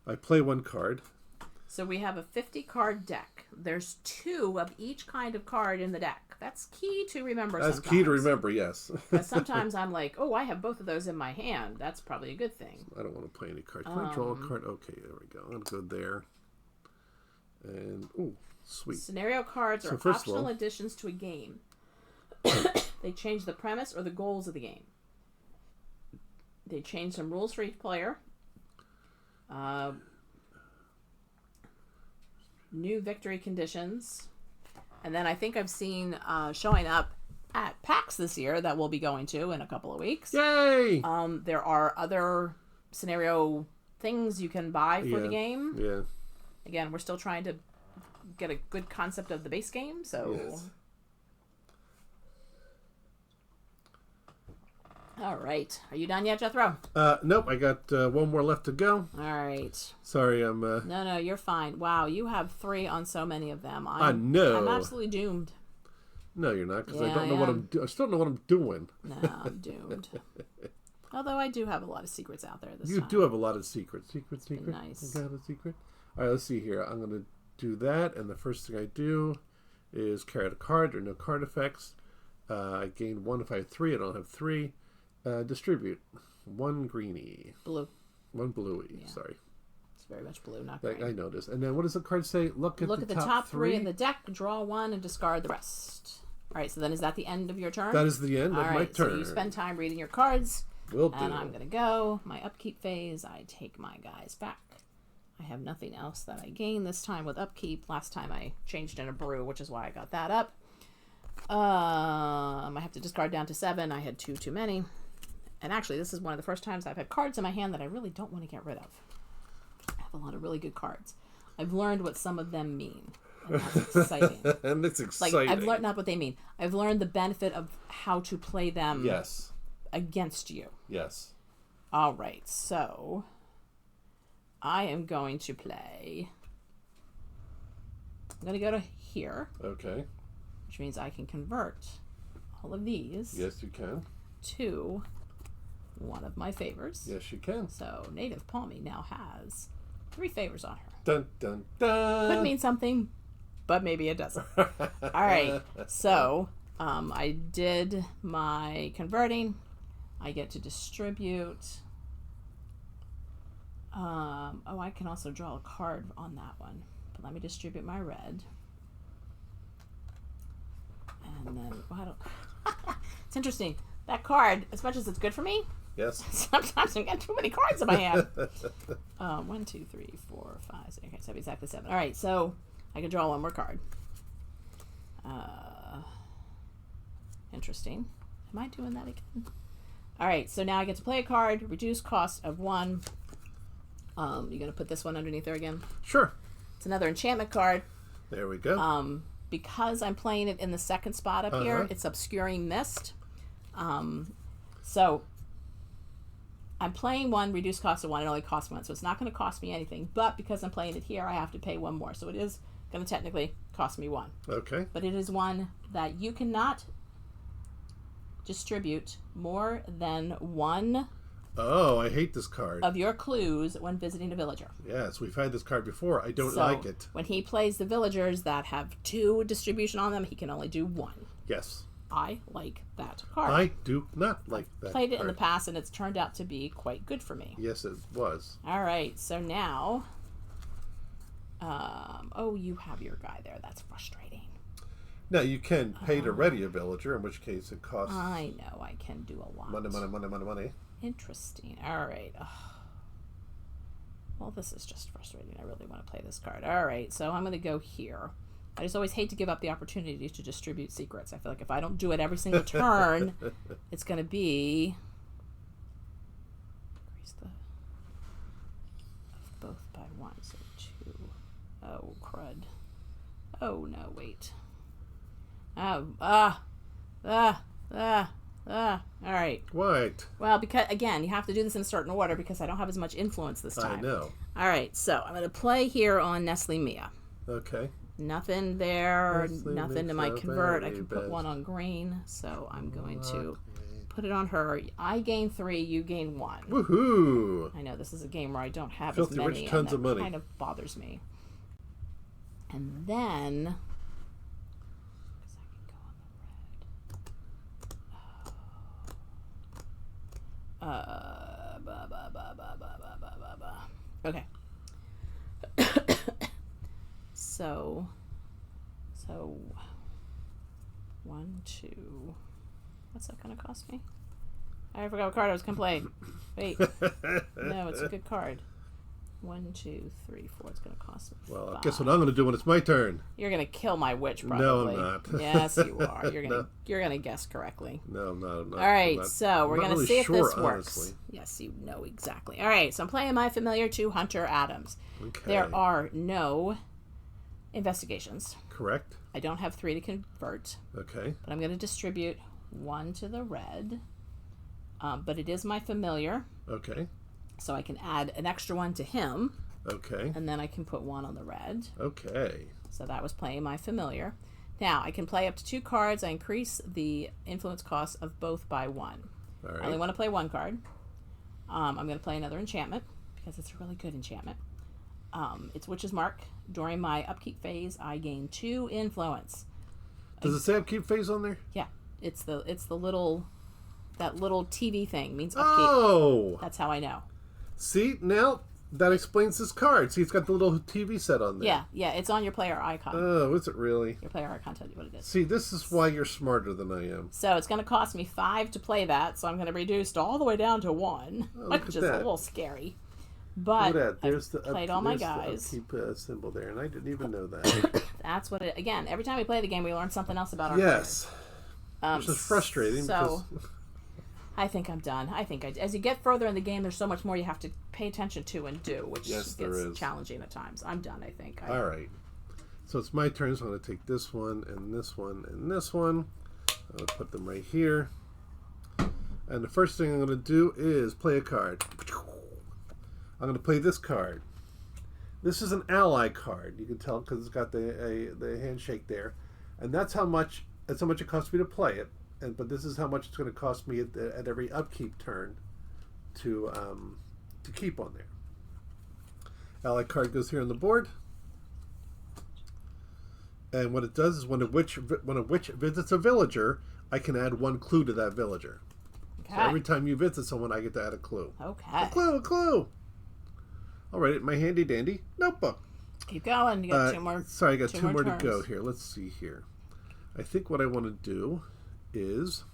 I play 1 card. So we have a 50-card deck. There's 2 of each kind of card in the deck. That's key to remember sometimes. That's key to remember, yes. Sometimes I'm like, oh, I have both of those in my hand. That's probably a good thing. I don't want to play any cards. Can I draw a card? Okay, there we go. I'm going to go there. And, ooh, sweet. Scenario cards are optional additions to a game. They change the premise or the goals of the game. They change some rules for each player. New victory conditions. And then I think I've seen showing up at PAX this year that we'll be going to in a couple of weeks. Yay! There are other scenario things you can buy for the game. Yeah. Again, we're still trying to get a good concept of the base game, so... Yes. All right. Are you done yet, Jethro? Nope. I got 1 more left to go. All right. Sorry, I'm... No, you're fine. Wow, you have 3 on so many of them. I know. I'm absolutely doomed. No, you're not, because I don't know what I'm doing. I still don't know what I'm doing. No, I'm doomed. Although I do have a lot of secrets out there this time. You do have a lot of secrets. Secret. Nice. You got a secret? All right, let's see here. I'm going to do that, and the first thing I do is carry out a card. There are no card effects. I gain 1 if I have 3. I don't have 3. Distribute 1 greenie. Blue. 1 bluey. Yeah. Sorry. It's very much blue, not green. I noticed. And then what does the card say? Look at the top 3 in the deck, draw 1, and discard the rest. All right, so then is that the end of your turn? That is the end of my turn. So you spend time reading your cards. Will do. And I'm going to go. My upkeep phase, I take my guys back. I have nothing else that I gain this time with upkeep. Last time I changed in a brew, which is why I got that up. I have to discard down to 7. I had 2 too many. And actually, this is one of the first times I've had cards in my hand that I really don't want to get rid of. I have a lot of really good cards. I've learned what some of them mean. And that's exciting. And it's exciting. Like, I've learned not what they mean. I've learned the benefit of how to play them against you. Yes. All right, so I am going to play... I'm going to go to here. Okay. Which means I can convert all of these. Yes, you can. To one of my favors. Yes, you can. So Native Palmy now has 3 favors on her. Dun, dun, dun. Could mean something, but maybe it doesn't. All right. So I did my converting. I get to distribute. I can also draw a card on that one. But let me distribute my red. And then, it's interesting. That card, as much as it's good for me, yes. Sometimes I'm getting too many cards in my hand. 1, 2, 3, 4, 5, 6. Okay, so exactly 7. All right, so I can draw 1 more card. Interesting. Am I doing that again? All right, so now I get to play a card, reduce cost of 1. You're going to put this one underneath there again? Sure. It's another enchantment card. There we go. Because I'm playing it in the second spot up here, it's Obscuring Mist. So I'm playing 1, reduce cost of 1. It only costs 1, so it's not going to cost me anything. But because I'm playing it here, I have to pay 1 more. So it is going to technically cost me 1. Okay. But it is one that you cannot distribute more than 1 Oh, I hate this card. of your clues when visiting a villager. Yes, we've had this card before. I don't like it. When he plays the villagers that have 2 distribution on them, he can only do 1. Yes. I like that card. I do not like that Played it card. in the past, and it's turned out to be quite good for me. Yes, it was. All right, so now... oh, you have your guy there. That's frustrating. Now, you can pay to ready a villager, in which case it costs... I know, I can do a lot. Money. Interesting. All right. Ugh. Well, this is just frustrating. I really want to play this card. All right, so I'm going to go here. I just always hate to give up the opportunity to distribute secrets. I feel like if I don't do it every single turn, it's going to be... Increase the... both by 1, so 2. Oh, crud. Oh, no, wait. Oh, all right. What? Well, because, again, you have to do this in a certain order because I don't have as much influence this time. I know. All right, so I'm going to play here on Nestle Mia. Okay. Nothing there, Nestle nothing to makes my a convert. I very can put bad- 1 on green, so I'm going to put it on her. I gain 3, you gain 1. Woohoo! I know this is a game where I don't have Filthy as many, rich tons and of that money. kind of bothers me. And then... Okay. so 1, 2. What's that going to cost me? I forgot what card I was going to play. Wait. No, it's a good card. 1, 2, 3, 4. It's going to cost me 5. Well, guess what I'm going to do when it's my turn? You're going to kill my witch, probably. No, I'm not. Yes, you are. You're going to guess correctly. No, I'm not. All right, so we're going to see if this works. Honestly. Yes, you know exactly. All right, so I'm playing my familiar 2, Hunter Adams. Okay. There are no investigations. Correct. I don't have 3 to convert, Okay. but I'm going to distribute 1 to the red. But it is my familiar, Okay. so I can add an extra 1 to him, Okay. and then I can put 1 on the red. Okay. So that was playing my familiar. Now, I can play up to 2 cards. I increase the influence cost of both by 1. All right. I only want to play 1 card. I'm going to play another enchantment, because it's a really good enchantment. It's Witch's Mark. During my upkeep phase, I gain 2 influence. Does it say upkeep phase on there? Yeah, it's the little, that little TV thing means upkeep. Oh! That's how I know. See, now that explains this card. See, it's got the little TV set on there. Yeah, it's on your player icon. Oh, is it really? Your player icon tells you what it is. See, this is why you're smarter than I am. So it's going to cost me 5 to play that, so I'm going to reduce all the way down to 1, look which at is a that. little scary. But Look at that. There's I've the played all my there's guys. the upkeep symbol there, and I didn't even know that. That's what it... Again, every time we play the game, we learn something else about our Yes. players. Which is frustrating. So, because... I think I'm done. As you get further in the game, there's so much more you have to pay attention to and do, which Yes, there gets is. challenging at times. I'm done, I think. All right. So it's my turn, so I'm going to take this one, and this one, and this one. I'm going to put them right here. And the first thing I'm going to do is play a card. I'm going to play this card. This is an ally card. You can tell because it's got the handshake there. And that's how much it costs me to play it. But this is how much it's going to cost me at every upkeep turn to keep on there. Ally card goes here on the board. And what it does is when a witch visits a villager, I can add 1 clue to that villager. Okay. So every time you visit someone, I get to add a clue. Okay. A clue. All right, my handy dandy notebook. Keep going. You got 2 more. Sorry, I got 2 more to turns. go here. Let's see here. I think what I want to do is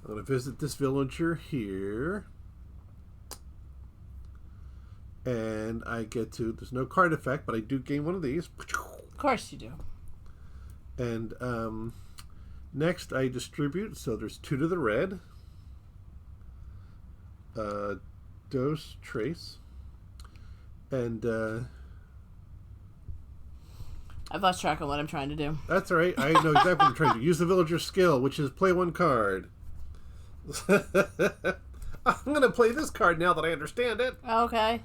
I'm going to visit this villager here. And I get to, there's no card effect, but I do gain 1 of these. Of course you do. And next I distribute, so there's 2 to the red. Dos Trace. And I've lost track of what I'm trying to do. That's all right. I know exactly what I'm trying to do. Use the villager skill, which is play one card. I'm going to play this card now that I understand it. Okay.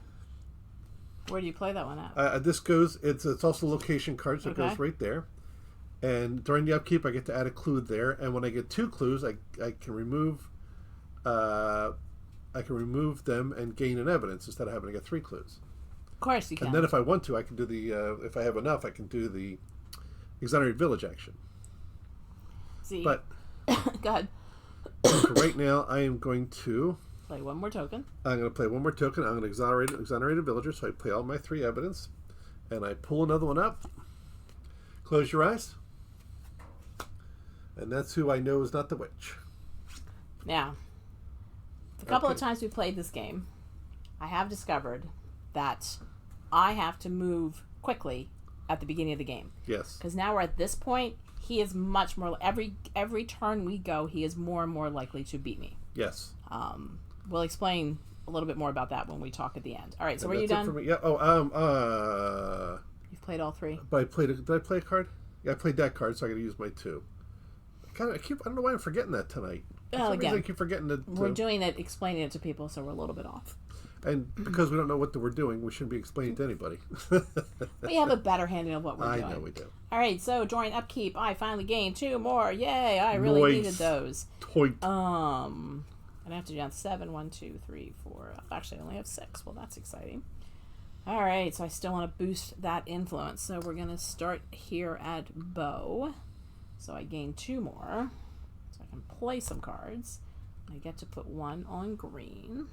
Where do you play that one at? This goes, it's also a location card, so Okay. it goes right there. And during the upkeep, I get to add a clue there. And when I get 2 clues, I can remove them and gain an evidence instead of having to get 3 clues. Of course you can. And then if I want to, I can do the, if I have enough, I can do the Exonerate Village action. See. But Go ahead. for right now, I am going to Play one more token. I'm going to play one more token. I'm going to exonerate a villager, so I play all my 3 evidence. And I pull another one up. Close your eyes. And that's who I know is not the witch. Now, a couple of times we played this game, I have discovered that I have to move quickly at the beginning of the game. Yes. Because now we're at this point, he is much more... Every turn we go, he is more and more likely to beat me. Yes. We'll explain a little bit more about that when we talk at the end. All right, so And were you done? it for me. Yeah. Oh, You've played all 3? but did I play a card? Yeah, I played that card, so I got to use my 2. I don't know why I'm forgetting that tonight. For some reason I keep forgetting to... We're doing it, explaining it to people, so we're a little bit off. And because we don't know what we're doing, we shouldn't be explaining to anybody. We have a better handle of what we're doing. I know we do. All right, so during upkeep, I finally gained 2 more. Yay! I really needed those. Toit. I have to do down 7, 1, 2, 3, 4. Actually, I only have 6. Well, that's exciting. All right, so I still want to boost that influence. So we're gonna start here at bow. So I gain 2 more. So I can play some cards. I get to put 1 on green.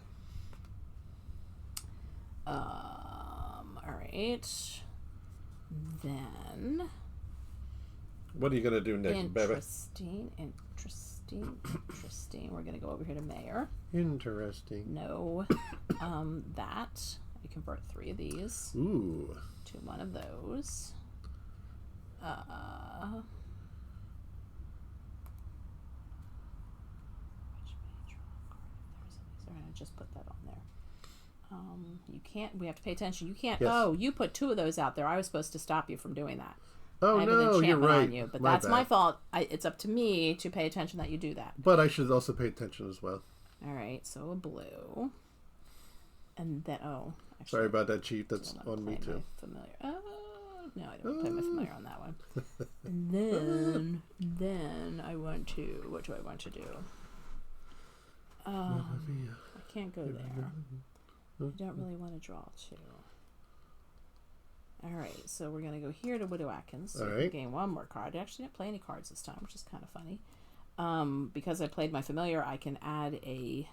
All right. Then. What are you gonna do next, baby? Interesting. We're gonna go over here to mayor. Interesting. No. That. I convert 3 of these. Ooh. To 1 of those. I just put that on there. You can't. We have to pay attention. You can't. Yes. Oh, you put 2 of those out there. I was supposed to stop you from doing that. Oh, I have no, an you're enchantment right. on you, but My that's bad. my fault. It's up to me to pay attention that you do that. But I should also pay attention as well. All right, so a blue, and then actually, Sorry about that, Chief. That's on me too. Familiar. No, I don't play my familiar on that one. And then I want to. What do I want to do? I can't go there. I don't really want to draw 2. All right, so we're gonna go here to Widow Atkins. So we can gain 1 more card. I actually didn't play any cards this time, which is kind of funny. Because I played my familiar, I can add a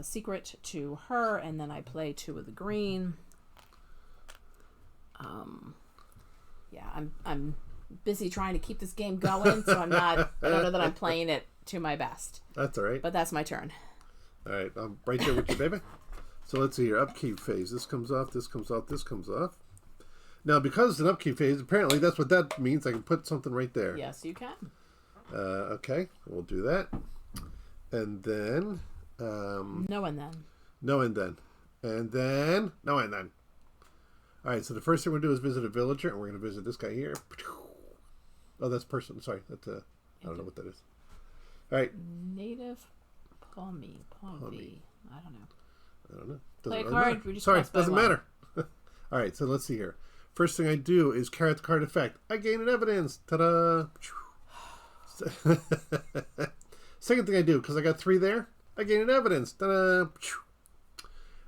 secret to her, and then I play 2 of the green. Yeah, I'm busy trying to keep this game going, so I don't know that I'm playing it to my best. That's all right. But that's my turn. All right, I'm right there with you, baby. So let's see here. Upkeep phase. This comes off, this comes off, this comes off. Now, because it's an upkeep phase, apparently that's what that means. I can put something right there. Yes, you can. Okay, we'll do that. And then... no and then. No and then. And then... No and then. All right, so the first thing we're going to do is visit a villager, and we're going to visit this guy here. Oh, that's person. Sorry, that's I don't know what that is. All right. Native Palmy. I don't know. I don't know. Play a card. Sorry, doesn't matter. All right, so let's see here. First thing I do is carry out the card effect. I gain an evidence. Ta-da! Second thing I do, because I got 3 there, I gain an evidence. Ta-da!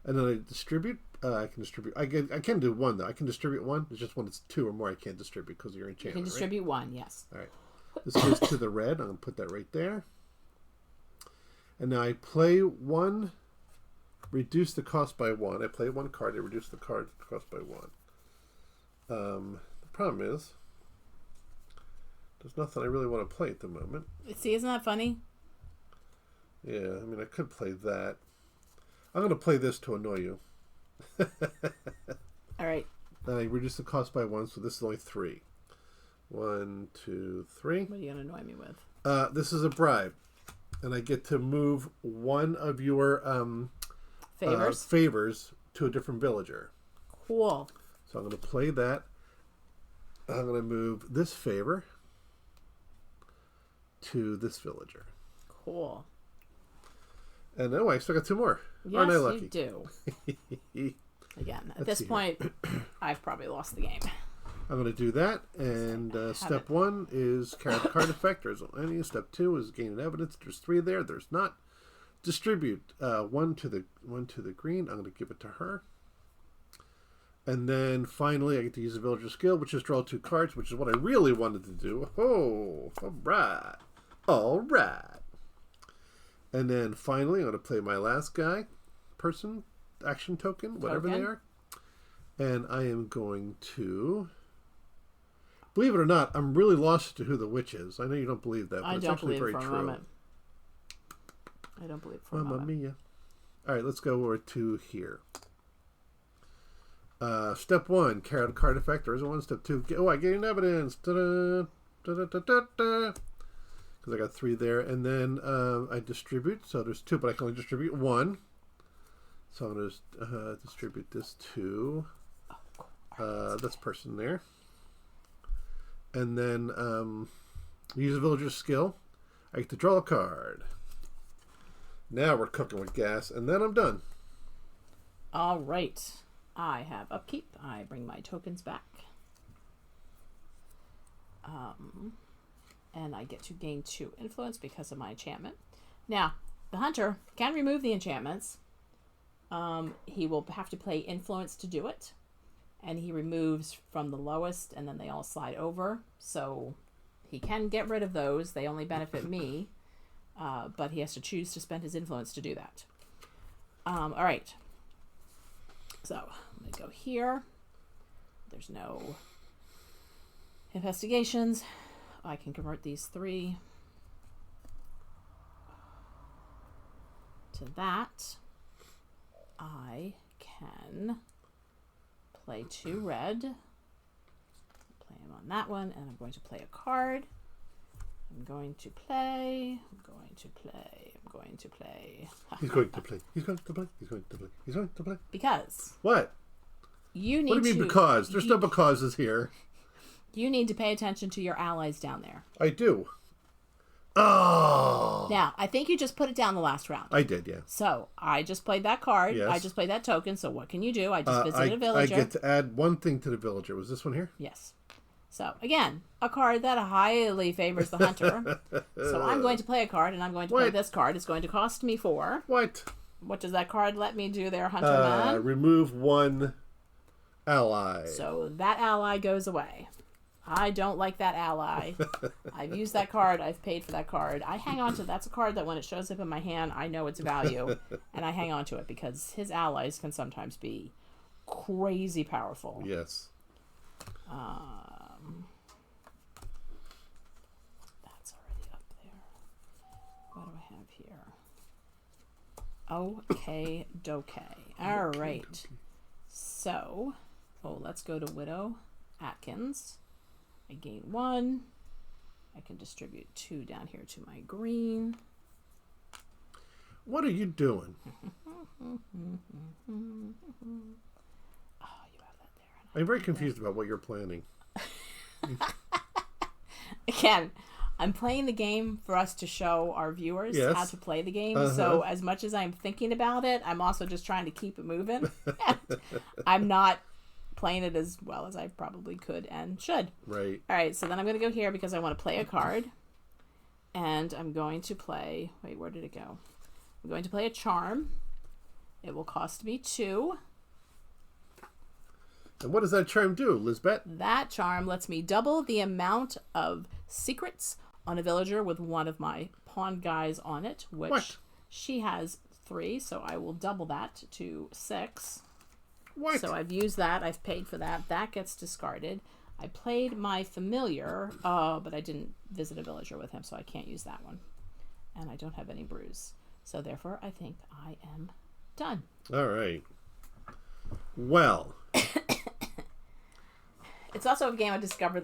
And then I distribute. I can distribute. I can do 1 though. I can distribute 1. It's just when it's 2 or more, I can't distribute because of your enchantment. You can distribute 1, yes. All right. This goes to the red. I'm gonna put that right there. And now I play 1. Reduce the cost by 1. I play 1 card. I reduce the cost by 1. The problem is, there's nothing I really want to play at the moment. See, isn't that funny? Yeah, I mean, I could play that. I'm going to play this to annoy you. All right. Then I reduce the cost by 1, so this is only 3. 1, 2, 3. What are you going to annoy me with? This is a bribe. and I get to move one of your favors to a different villager. Cool. So I'm going to play that. I'm going to move this favor to this villager. Cool. And oh, I still got 2 more. Yes, Aren't I lucky? You do. Again, at this point, I've probably lost the game. I'm going to do that. And step 1 is carry the card effect. There's any. Step 2 is gain evidence. There's 3 there. There's not. Distribute 1 to the green. I'm going to give it to her. And then finally, I get to use a villager skill, which is draw 2 cards, which is what I really wanted to do. Oh, all right. All right. And then finally, I'm going to play my last guy, person, action token, whatever they are. And I am going to, believe it or not, I'm really lost to who the witch is. I know you don't believe that, but it's actually very true. I don't believe for a moment. Mamma mia. All right, let's go over to here. Step 1, carry out a card effect. There isn't one. Step 2, I gain evidence. Because I got 3 there. And then I distribute. So there's 2, but I can only distribute 1. So I'm going to distribute this to this person there. And then use a villager's skill. I get to draw a card. Now we're cooking with gas. And then I'm done. All right. I have upkeep. I bring my tokens back. And I get to gain 2 influence because of my enchantment. Now, the hunter can remove the enchantments. He will have to play influence to do it. And he removes from the lowest, and then they all slide over. So he can get rid of those. They only benefit me. But he has to choose to spend his influence to do that. All right. So I'm going to go here. There's no investigations. I can convert these 3 to that. I can play 2 red. Play him on that one, and I'm going to play a card. I'm going to play. He's going to play. Because. What? What do you mean because? There's no becauses here. You need to pay attention to your allies down there. I do. Oh. Now, I think you just put it down the last round. I did, yeah. So, I just played that card. Yes. I just played that token. So, what can you do? I just visited a villager. I get to add 1 thing to the villager. Was this one here? Yes. So, again, a card that highly favors the hunter. So, I'm going to play a card, and I'm going to play this card. It's going to cost me 4. What? What does that card let me do there, Hunter Man? Remove 1 ally. So, that ally goes away. I don't like that ally. I've used that card. I've paid for that card. I hang on to that's a card that when it shows up in my hand, I know its value, and I hang on to it because his allies can sometimes be crazy powerful. Yes. That's already up there. What do I have here? Okay, doke. All right. So, let's go to Widow Atkins. I gain 1. I can distribute 2 down here to my green. What are you doing? Oh, you have that there. I'm very confused about what you're planning. Again, I'm playing the game for us to show our viewers how to play the game. So as much as I'm thinking about it, I'm also just trying to keep it moving. I'm not playing it as well as I probably could and should. Right. All right, so then I'm going to go here because I want to play a card. And I'm going to play... Wait, where did it go? I'm going to play a charm. It will cost me 2. And what does that charm do, Lisbeth? That charm lets me double the amount of secrets on a villager with one of my pawn guys on it, which she has 3, so I will double that to 6. What? So I've used that. I've paid for that. That gets discarded. I played my familiar, but I didn't visit a villager with him, so I can't use that one. And I don't have any brews. So therefore, I think I am done. All right. Well. It's also a game I discovered,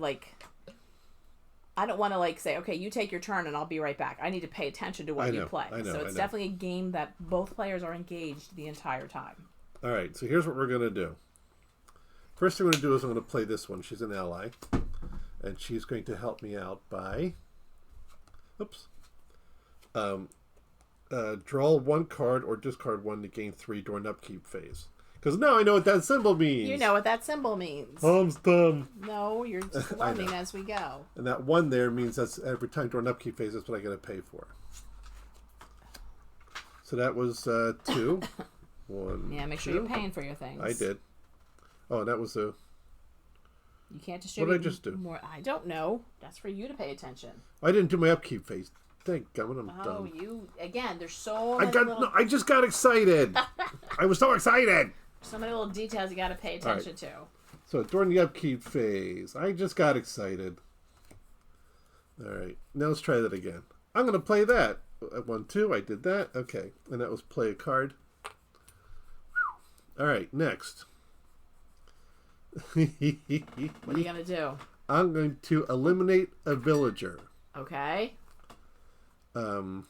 I don't want to like say, okay, you take your turn and I'll be right back. I need to pay attention to what you play. So it's definitely a game that both players are engaged the entire time. All right, so here's what we're going to do. First thing I'm going to do is I'm going to play this one. She's an ally, and she's going to help me out by, draw one card or discard one to gain 3 during upkeep phase. Because now I know what that symbol means. You know what that symbol means. Tom's dumb. No, you're just learning as we go. And that 1 there means that's every time during upkeep phase, that's what I got to pay for. So that was 2. 1. Yeah, make sure you're paying for your things. I did. Oh, that was a... You can't distribute. What did I just do? More. I don't know. That's for you to pay attention. I didn't do my upkeep phase. Thank God, I'm done. Oh, you... Again, there's so many little... No, I just got excited. I was so excited. So many little details you got to pay attention to. So during the upkeep phase, I just got excited. All right, now let's try that again. I'm going to play that. 1, 2, I did that. Okay, and that was play a card. All right, next. What are you going to do? I'm going to eliminate a villager. Okay. And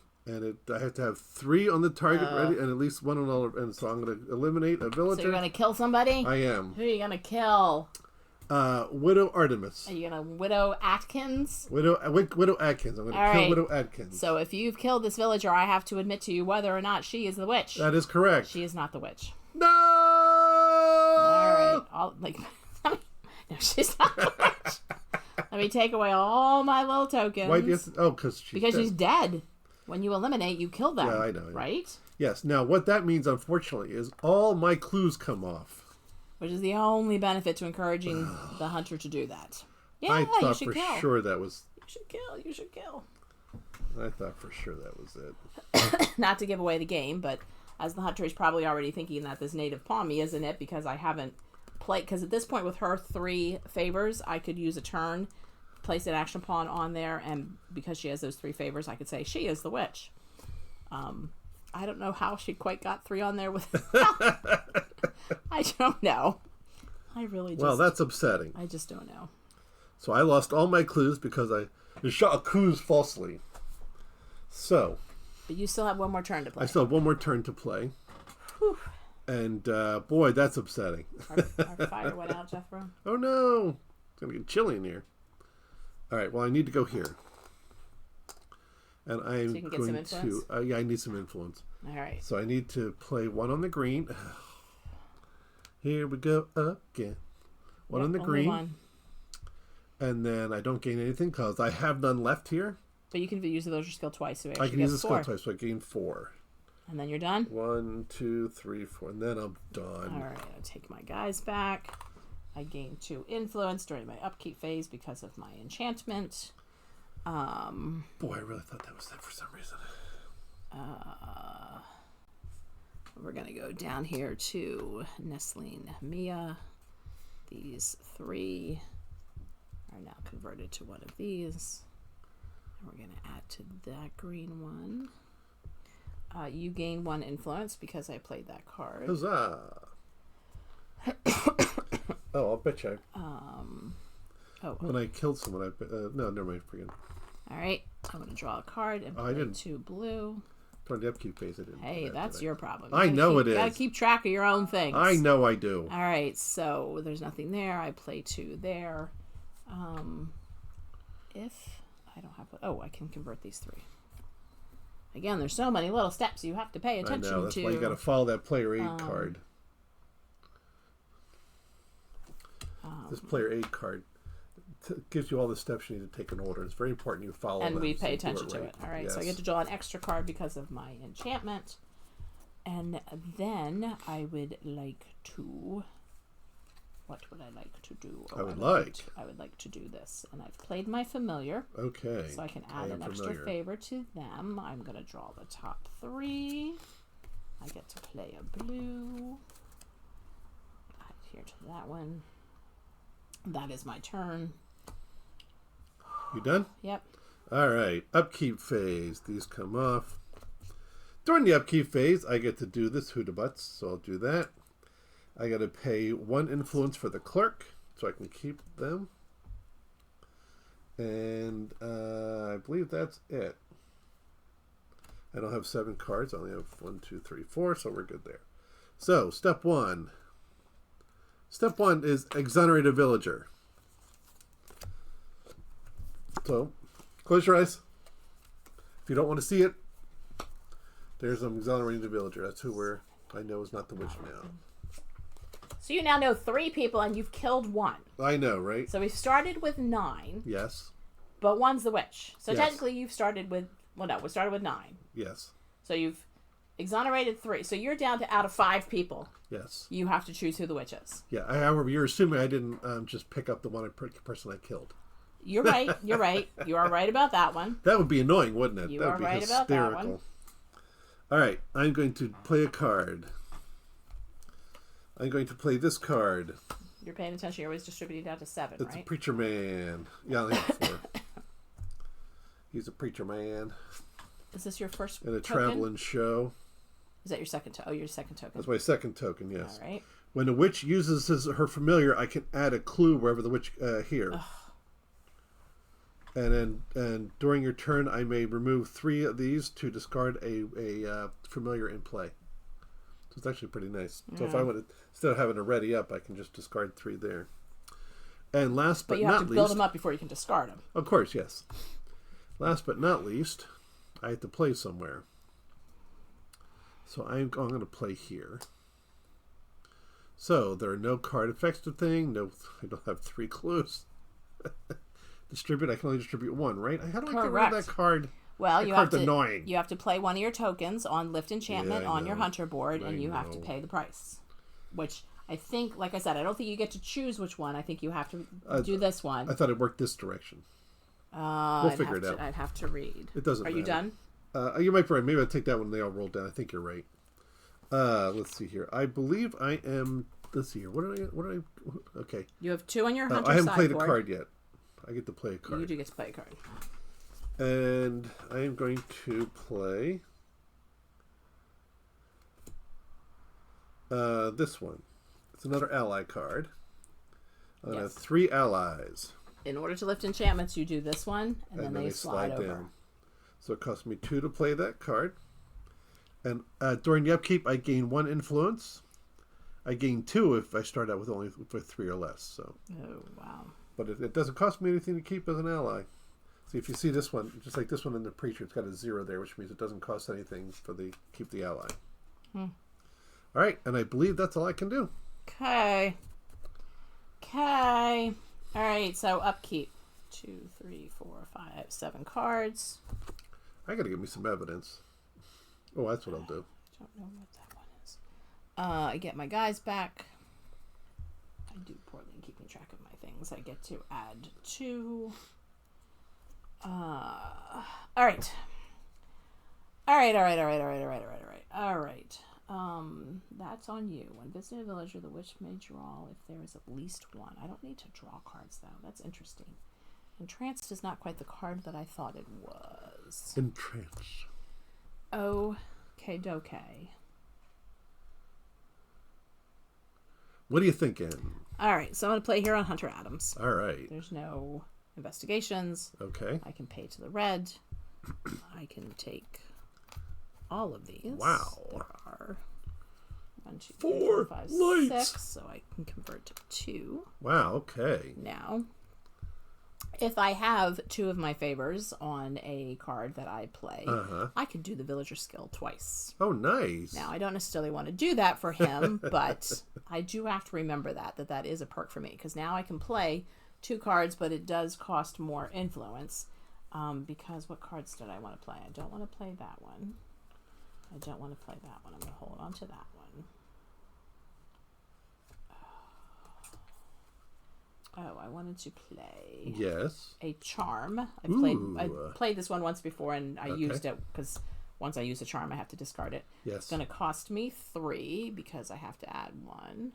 I have to have 3 on the target ready, and at least 1 on all. And so I'm going to eliminate a villager. So you're going to kill somebody? I am. Who are you going to kill? Widow Artemis. Are you going to Widow Atkins? Widow Atkins. I'm going to kill Widow Atkins. So if you've killed this villager, I have to admit to you whether or not she is the witch. That is correct. She is not the witch. No. All right. No, she's not the witch. Let me take away all my little tokens. Why do you have to, because she's dead. When you eliminate, you kill them. Yeah, I know. Right? Yes. Now, what that means, unfortunately, is all my clues come off. Which is the only benefit to encouraging the hunter to do that. Yeah, I thought you should for kill. sure that was... You should kill. I thought for sure that was it. Not to give away the game, but as the hunter is probably already thinking that this native palmy isn't it because I haven't played... Because at this point with her 3 favors, I could use a turn, place an action pawn on there, and because she has those 3 favors, I could say she is the witch. I don't know how she quite got 3 on there with... I don't know. I really just... Well, that's upsetting. I just don't know. So I lost all my clues because I shot a clues falsely. So... But you still have 1 more turn to play. I still have 1 more turn to play. Whew. And, boy, that's upsetting. Our fire went out, Jethro. Oh, no. It's going to get chilly in here. All right, well, I need to go here. And I'm so you can get some influence? Yeah, I need some influence. All right. So I need to play 1 on the green. Here we go again. 1 on the green. 1. And then I don't gain anything because I have none left here. But you can use the villager skill twice. So I can use the skill twice, so I gain 4. And then you're done? 1, 2, 3, 4, and then I'm done. All right, I'll take my guys back. I gain 2 influence during my upkeep phase because of my enchantment. Boy, I really thought that was it for some reason. We're going to go down here to Nestling Mia. These 3 are now converted to one of these. And we're going to add to that green one. You gain 1 influence because I played that card. Huzzah! Oh, I'll bet you. When I killed someone, no, never mind. Forget it. All right, I'm going to draw a card and play 2 blue. During the upkeep phase, I didn't. Hey, that's your problem. I know it is. You got to keep track of your own things. I know I do. All right, so there's nothing there. I play 2 there. If I don't have... Oh, I can convert these 3. Again, there's so many little steps you have to pay attention to. I know, that's why you got to follow that player aid card. This player aid card gives you all the steps you need to take in order. It's very important you follow them. And we pay attention to it. All right, yes. So I get to draw an extra card because of my enchantment. And then I would like to... What would I like to do? I would like to do this. And I've played my familiar. Okay. So I can add an extra favor to them. I'm going to draw the top 3. I get to play a blue. Add here to that one. That is my turn. You done? Yep. All right. Upkeep phase. These come off. During the upkeep phase, I get to do this Hootabutts, so I'll do that. I got to pay 1 influence for the clerk, so I can keep them. And I believe that's it. I don't have 7 cards. I only have 1, 2, 3, 4, so we're good there. So, step 1. Step 1 is exonerate a villager. So, close your eyes. If you don't want to see it, there's an exonerating the villager. That's who I know is not the witch now. So you now know 3 people and you've killed 1. I know, right? So we started with 9. Yes. But 1's the witch. So yes. technically you've started with, we started with 9. Yes. So you've exonerated 3. So you're down to out of 5 people. Yes. You have to choose who the witch is. Yeah. However, you're assuming I didn't just pick up the one person I killed. You're right. You're right. You are right about that one. That would be annoying, wouldn't it? You that are would be right hysterical. about that one. All right. I'm going to play a card. I'm going to play this card. You're paying attention. You're always distributing down to 7, It's right? a preacher man. Yeah, I only have 4. He's a preacher man. Is this your first in a token? traveling show. Is that your second token? Oh, your second token. That's my second token, yes. All right. When a witch uses her familiar, I can add a clue wherever the witch here. And during your turn, I may remove 3 of these to discard a familiar in play. So it's actually pretty nice. So if I want to, instead of having to ready up, I can just discard 3 there. And last but not least, you have to build them up before you can discard them. Of course, yes. Last but not least, I have to play somewhere. So I'm going to play here. So there are no card effects to thing. No, I don't have 3 clues. Distribute. I can only distribute 1, right? How do I get rid of that card? Well, you have to play one of your tokens on Lift Enchantment on your Hunter board, and you have to pay the price. Which I think, like I said, I don't think you get to choose which one. I think you have to do this one. I thought it worked this direction. We'll figure it out. I'd have to read. It doesn't matter. Are you done? You might be right. Maybe I'll take that one and they all roll down. I think you're right. Let's see here. I believe I am. Let's see here. What did I? Okay. You have 2 on your Hunter I haven't played sideboard. a card yet. I get to play a card. You do get to play a card. And I am going to play this one. It's another ally card. I have 3 allies. In order to lift enchantments, you do this one, and then they slide over. Down. So it costs me 2 to play that card. And during the upkeep, I gain 1 influence. I gain 2 if I start out with 3 or less. So. Oh wow! But it doesn't cost me anything to keep as an ally. See, if you see this one, just like this one in the Preacher, it's got a 0 there, which means it doesn't cost anything for keep the ally. All right, and I believe that's all I can do. Okay. All right, so upkeep. 2, 3, 4, 5, 7 cards. I got to give me some evidence. Oh, that's what I'll do. I don't know what that one is. I get my guys back. I do poorly in keeping track of my things. I get to add 2. All right. That's on you. When visiting a villager, the witch may draw if there is at least 1. I don't need to draw cards, though. That's interesting. Entranced is not quite the card that I thought it was. Entranced. Okay, doke. What are you thinking? All right, so I'm going to play here on Hunter Adams. All right. There's no investigations. Okay. I can pay to the red. I can take all of these. Wow. There are 1, 2, 4 3, 4, 5, lights. 6, so I can convert to 2. Wow, okay. Now, if I have 2 of my favors on a card that I play, I could do the villager skill twice. Oh, nice. Now, I don't necessarily want to do that for him, but I do have to remember that is a perk for me, because now I can play 2 cards, but it does cost more influence, because what cards did I want to play? I don't want to play that one. I'm going to hold on to that one. Oh, I wanted to play a charm. I played this one once before, and I used it because once I use a charm, I have to discard it. Yes. It's going to cost me 3 because I have to add 1.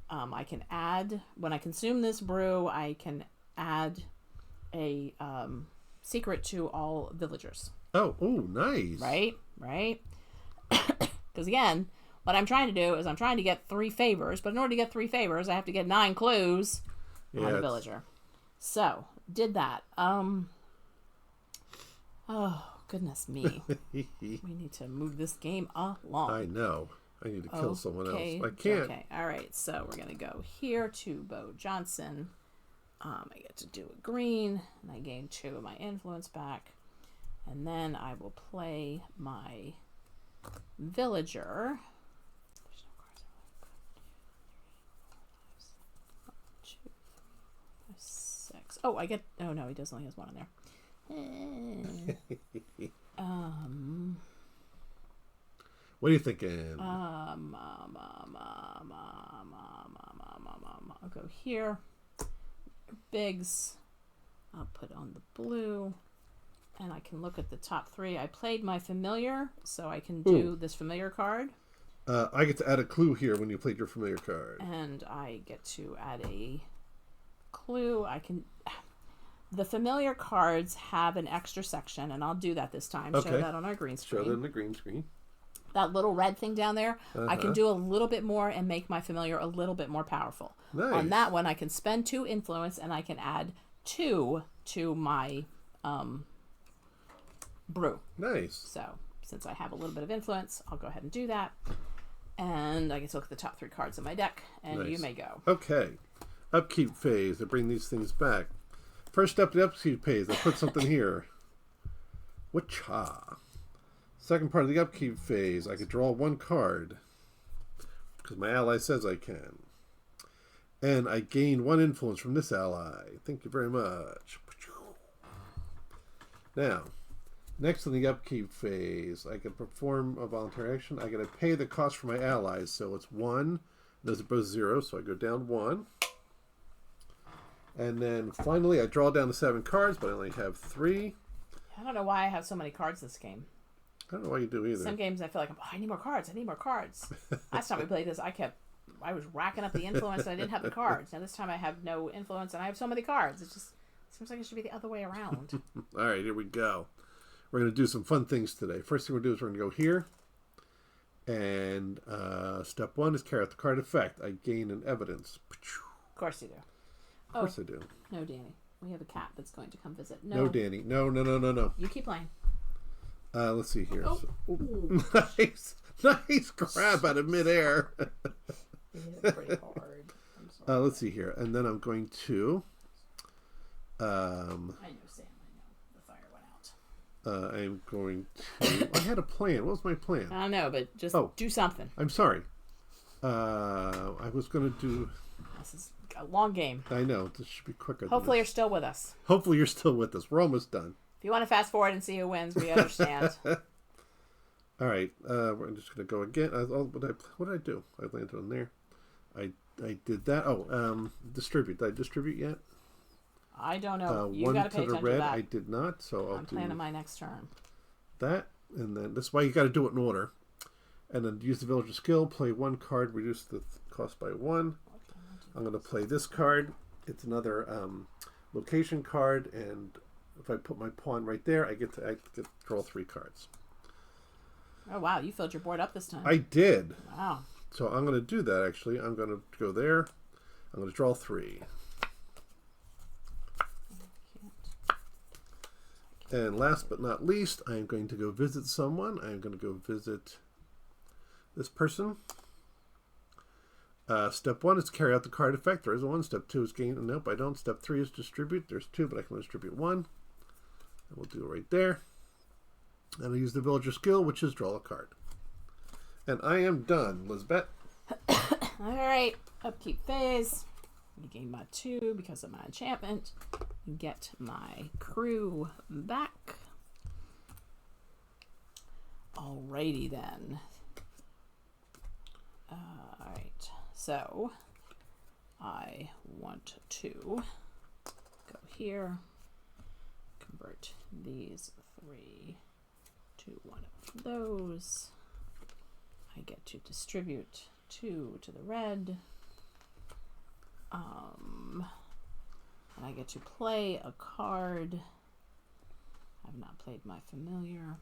I can add, when I consume this brew, I can add a secret to all villagers. Oh, nice. Right? Because again, what I'm trying to do is I'm trying to get 3 favors, but in order to get 3 favors, I have to get 9 clues on a villager. So did that. Oh, goodness me. We need to move this game along. I know. I need to kill someone else. I can't. Okay. All right. So we're going to go here to Bo Johnson. I get to do a green, and I gain 2 of my influence back. And then I will play my villager. There's no cards. 1, 2, 3, 4, 5, 6. Oh, I get. Oh no, he does only has 1 in there. What are you thinking? I'll go here. Bigs. I'll put on the blue. And I can look at the top 3. I played my familiar, so I can do this familiar card. I get to add a clue here when you played your familiar card. And I get to add a clue. I can... The familiar cards have an extra section, and I'll do that this time. Okay. Show that on our green screen. Show that on the green screen. That little red thing down there, I can do a little bit more and make my familiar a little bit more powerful. Nice. On that one, I can spend 2 influence, and I can add 2 to my brew. Nice. So, since I have a little bit of influence, I'll go ahead and do that. And I get to look at the top 3 cards in my deck, and Nice. you may go. Okay. Upkeep phase. I bring these things back. First up, the upkeep phase. I put something here. Wacha. Second part of the upkeep phase, I could draw 1 card because my ally says I can. And I gain 1 influence from this ally. Thank you very much. Now, next in the upkeep phase, I can perform a voluntary action. I got to pay the cost for my allies, so it's 1. Those are both 0, so I go down 1. And then finally, I draw down to 7 cards, but I only have 3. I don't know why I have so many cards this game. I don't know why you do either. Some games I feel like, I need more cards. Last time we played this, I was racking up the influence and I didn't have the cards. Now this time I have no influence and I have so many cards. It just seems like it should be the other way around. All right, here we go. We're going to do some fun things today. First thing we're going to do is we're going to go here. And step 1 is carry out the card effect. I gain an evidence. Of course you do. Of course I do. No, Danny. We have a cat that's going to come visit. No, Danny. No. You keep playing. Let's see here. Oh. Nice grab out of midair. It is pretty hard. I'm sorry. Let's see here. And then I'm going to... I know, Sam. I know. The fire went out. I'm going to... I had a plan. What was my plan? I don't know, but just do something. I'm sorry. I was going to do... This is a long game. I know. This should be quicker. Hopefully you're still with us. Hopefully you're still with us. We're almost done. If you want to fast forward and see who wins, we understand. All right. We're just going to go again. What did I do? I landed on there. I did that. Oh, distribute. Did I distribute yet? I don't know. You 1 got to pay to the attention red. to that. I did not. So I'm planning my next turn. That, and then this is why you got to do it in order. And then use the villager skill. Play 1 card. Reduce the cost by 1. I'm going to play this card. It's another location card, and if I put my pawn right there, I get to draw 3 cards. Oh wow, you filled your board up this time. I did. Wow. So I'm going to do that. Actually, I'm going to go there. I'm going to draw 3. And last but not least, I am going to go visit someone. I am going to go visit this person. Step 1 is carry out the card effect. There is 1. Step 2 is gain. Nope, I don't. Step 3 is distribute. There's 2, but I can distribute 1. And we'll do it right there. And I use the villager skill, which is draw a card. And I am done, Lisbeth. All right, upkeep phase. I gain my 2 because of my enchantment. Get my crew back. Alrighty then. All right. So, I want to go here, convert these 3 to one of those. I get to distribute 2 to the red. And I get to play a card. I've not played my familiar.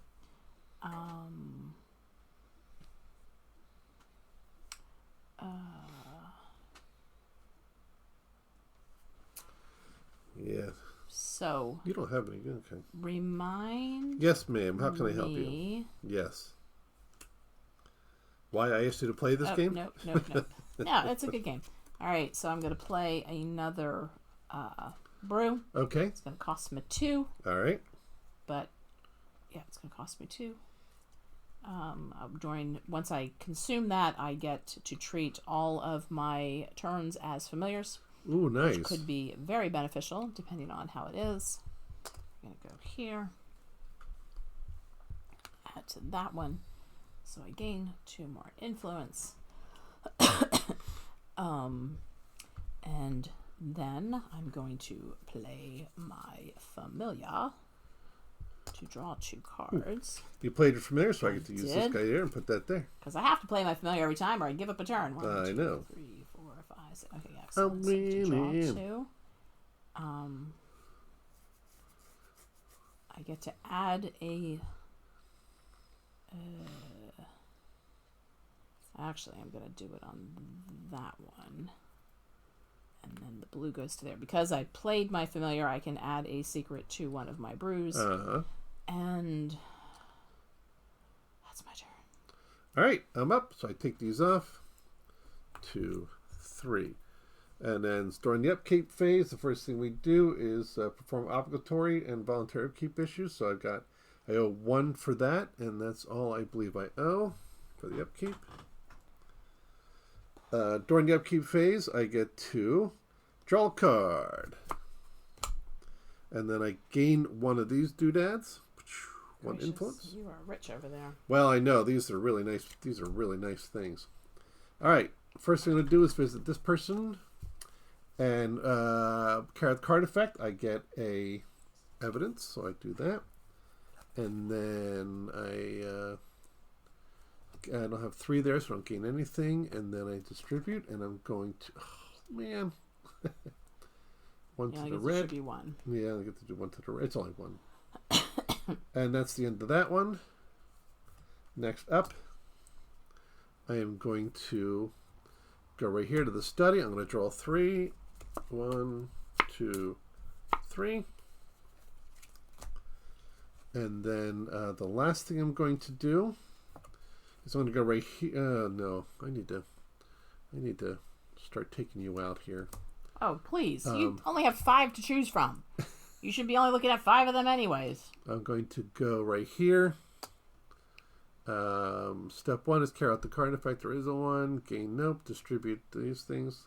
Yeah. So you don't have any. Okay. Remind. Yes, ma'am. How can I help you? Yes. Why I asked you to play this game? No. No, it's a good game. All right, so I'm going to play another brew. Okay. It's going to cost me 2. All right. But yeah, it's going to cost me 2. Once I consume that, I get to treat all of my turns as familiars. Ooh, nice. Which could be very beneficial depending on how it is. I'm going to go here. Add to that one. So I gain 2 more influence. And then I'm going to play my familiar to draw 2 cards. You played your familiar, so I get to use this guy here and put that there. Because I have to play my familiar every time or I give up a turn. 1, I 2, know. 3, 4, 5, 6. Okay, excellent. So to draw 2. I get to add a... actually, I'm going to do it on that one. And then the blue goes to there. Because I played my familiar, I can add a secret to one of my brews. And that's my turn. All right, I'm up. So I take these off. 2, 3. And then during the upkeep phase, the first thing we do is perform obligatory and voluntary upkeep issues. So I owe 1 for that, and that's all I believe I owe for the upkeep. During the upkeep phase, I get to draw a card. And then I gain 1 of these doodads. 1 Gracious, influence. You are rich over there. Well, I know. These are really nice. These are really nice things. All right. First thing I'm going to do is visit this person. And carry out the card effect. I get a evidence. So I do that. And then I don't have 3 there, so I don't gain anything. And then I distribute, and I'm going to... Oh, man. 1 to the red. 1. Yeah, I get to do 1 to the red. It's only 1. And that's the end of that one. Next up, I am going to go right here to the study. I'm going to draw 3. 1, 2, 3. And then the last thing I'm going to do is I'm going to go right here. No, I need to start taking you out here. Oh, please. You only have 5 to choose from. You should be only looking at 5 of them anyways. I'm going to go right here. Step 1 is carry out the card effect. There is a 1. Gain nope. Distribute these things.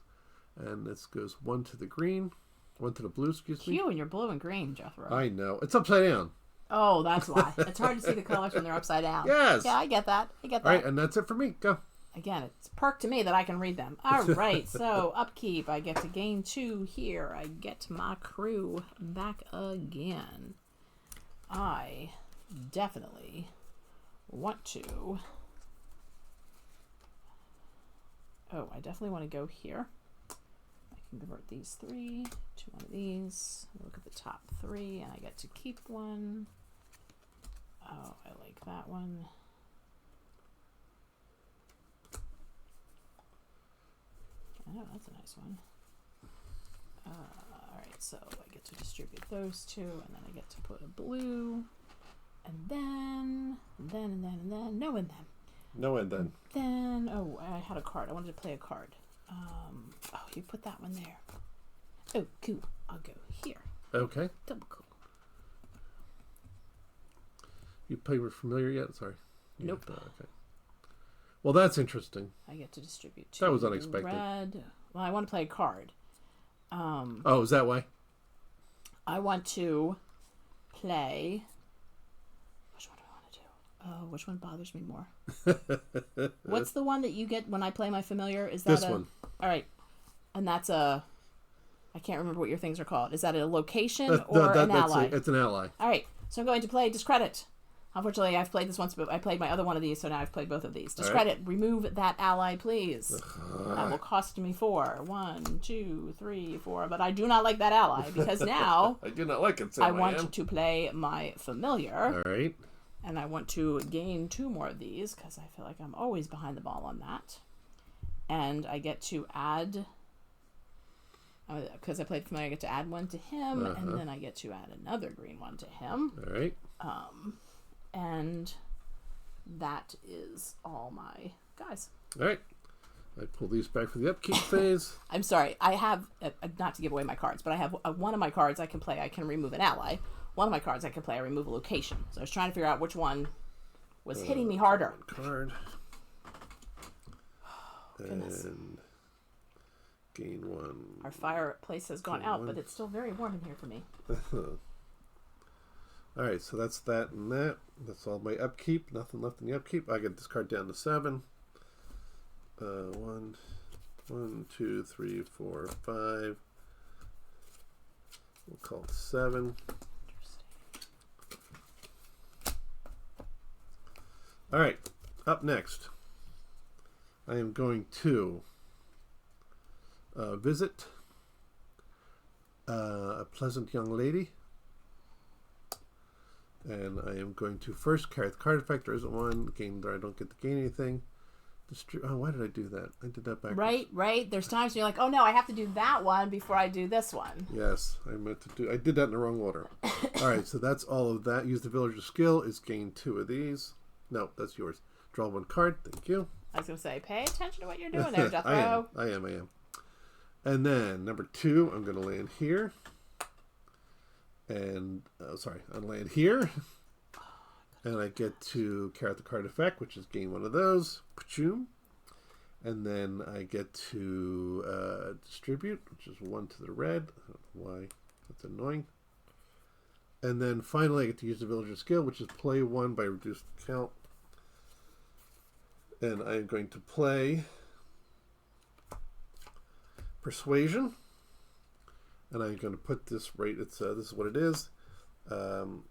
And this goes 1 to the green. 1 to the blue, excuse me. You and your blue and green, Jethro. I know. It's upside down. Oh, that's why. It's hard to see the colors when they're upside down. Yes. Yeah, I get that. All right, and that's it for me. Go. Again, it's a perk to me that I can read them. All right, so upkeep. I get to gain 2 here. I get my crew back again. I definitely want to... Oh, I definitely want to go here. I can convert these 3 to one of these. Look at the top 3, and I get to keep 1. Oh, I like that one. Oh, that's a nice one. Alright, so I get to distribute those 2, and then I get to put a blue, and then, no, and then. No, and then. Then, oh, I had a card. I wanted to play a card. Oh, you put that one there. Oh, cool. I'll go here. Okay. Double cool. You play with familiar yet? Sorry. Nope. Okay. Well, that's interesting. I get to distribute 2. That was unexpected. Red. Well, I want to play a card. Oh, is that why? I want to play... Which one do I want to do? Oh, which one bothers me more? What's the one that you get when I play my familiar? Is that this one? All right. And that's a... I can't remember what your things are called. Is that a location or an ally? It's an ally. All right. So I'm going to play Discredit. Unfortunately, I've played this once, but I played my other one of these, so now I've played both of these. Discredit. Right. Remove that ally, please. That will cost me 4. 1, 2, 3, 4. But I do not like that ally, because now... I do not like it, so I want to play my familiar. All right. And I want to gain 2 more of these, because I feel like I'm always behind the ball on that. And I get to add... Because I played familiar, I get to add one to him, and then I get to add another green one to him. All right. And that is all my guys. All right. I pull these back for the upkeep phase. I'm sorry. I have, not to give away my cards, but I have one of my cards I can play. I can remove an ally. One of my cards I can play, I remove a location. So I was trying to figure out which one was hitting me harder. Card. Goodness. And gain 1. Our fireplace has gone out, but it's still very warm in here for me. All right, so that's that and that. That's all my upkeep. Nothing left in the upkeep. I get this card down to 7. 1, 2, 3, 4, 5. We'll call it 7. All right, up next, I am going to visit a pleasant young lady. And I am going to first carry the card effect. There isn't one. Gain, I don't get to gain anything. Oh, why did I do that? I did that backwards. Right. There's times you're like, oh no, I have to do that one before I do this one. Yes, I did that in the wrong order. All right, so that's all of that. Use the villager skill is gain 2 of these. No, that's yours. Draw 1 card. Thank you. I was going to say, pay attention to what you're doing there, Jethro. I am. And then number 2, I'm going to land here. And, I land here. And I get to carry out the card effect, which is gain 1 of those. And then I get to distribute, which is 1 to the red. I don't know why. That's annoying. And then finally I get to use the villager skill, which is play 1 by reduced count. And I'm going to play Persuasion. And I'm going to put this right. This is what it is.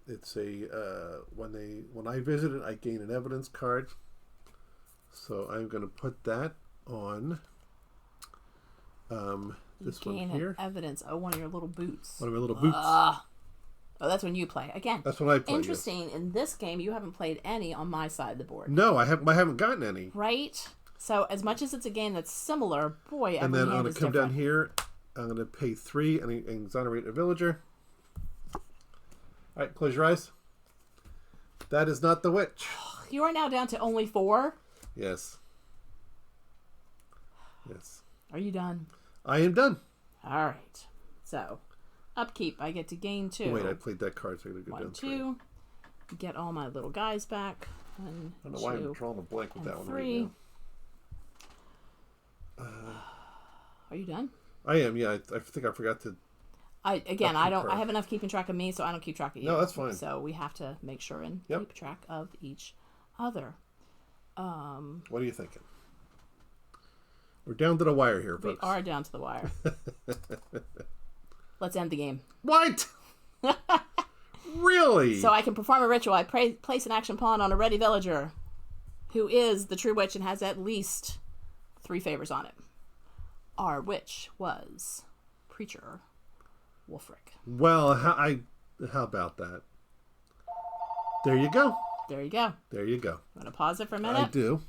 It's a when I visit it, I gain an evidence card. So I'm going to put that on this one here. Evidence. Oh, one of your little boots. One of my little boots. Oh, that's when you play again. That's when I play. Interesting. Yes. In this game, you haven't played any on my side of the board. No, I haven't gotten any. Right. So as much as it's a game that's similar, boy, and then I'm going to come different. down here. I'm going to pay 3 and exonerate a villager. All right, close your eyes. That is not the witch. You are now down to only 4. Yes. Are you done? I am done. All right. So, upkeep. I get to gain 2. Wait, I played that card, so I'm going to go 1, down 2. Get all my little guys back. 1, I don't know why I'm drawing a blank with that one 3. right now. Are you done? I am. Yeah, I think I forgot to. I have enough keeping track of me, so I don't keep track of you. No, that's fine. So we have to make sure and keep track of each other. What are you thinking? We're down to the wire here, folks. We are down to the wire. Let's end the game. What? Really? So I can perform a ritual. I place an action pawn on a ready villager who is the true witch and has at least 3 favors on it. Our witch was Preacher Wolfric. Well, how about that? There you go. There you go. There you go. Want to pause it for a minute? I do.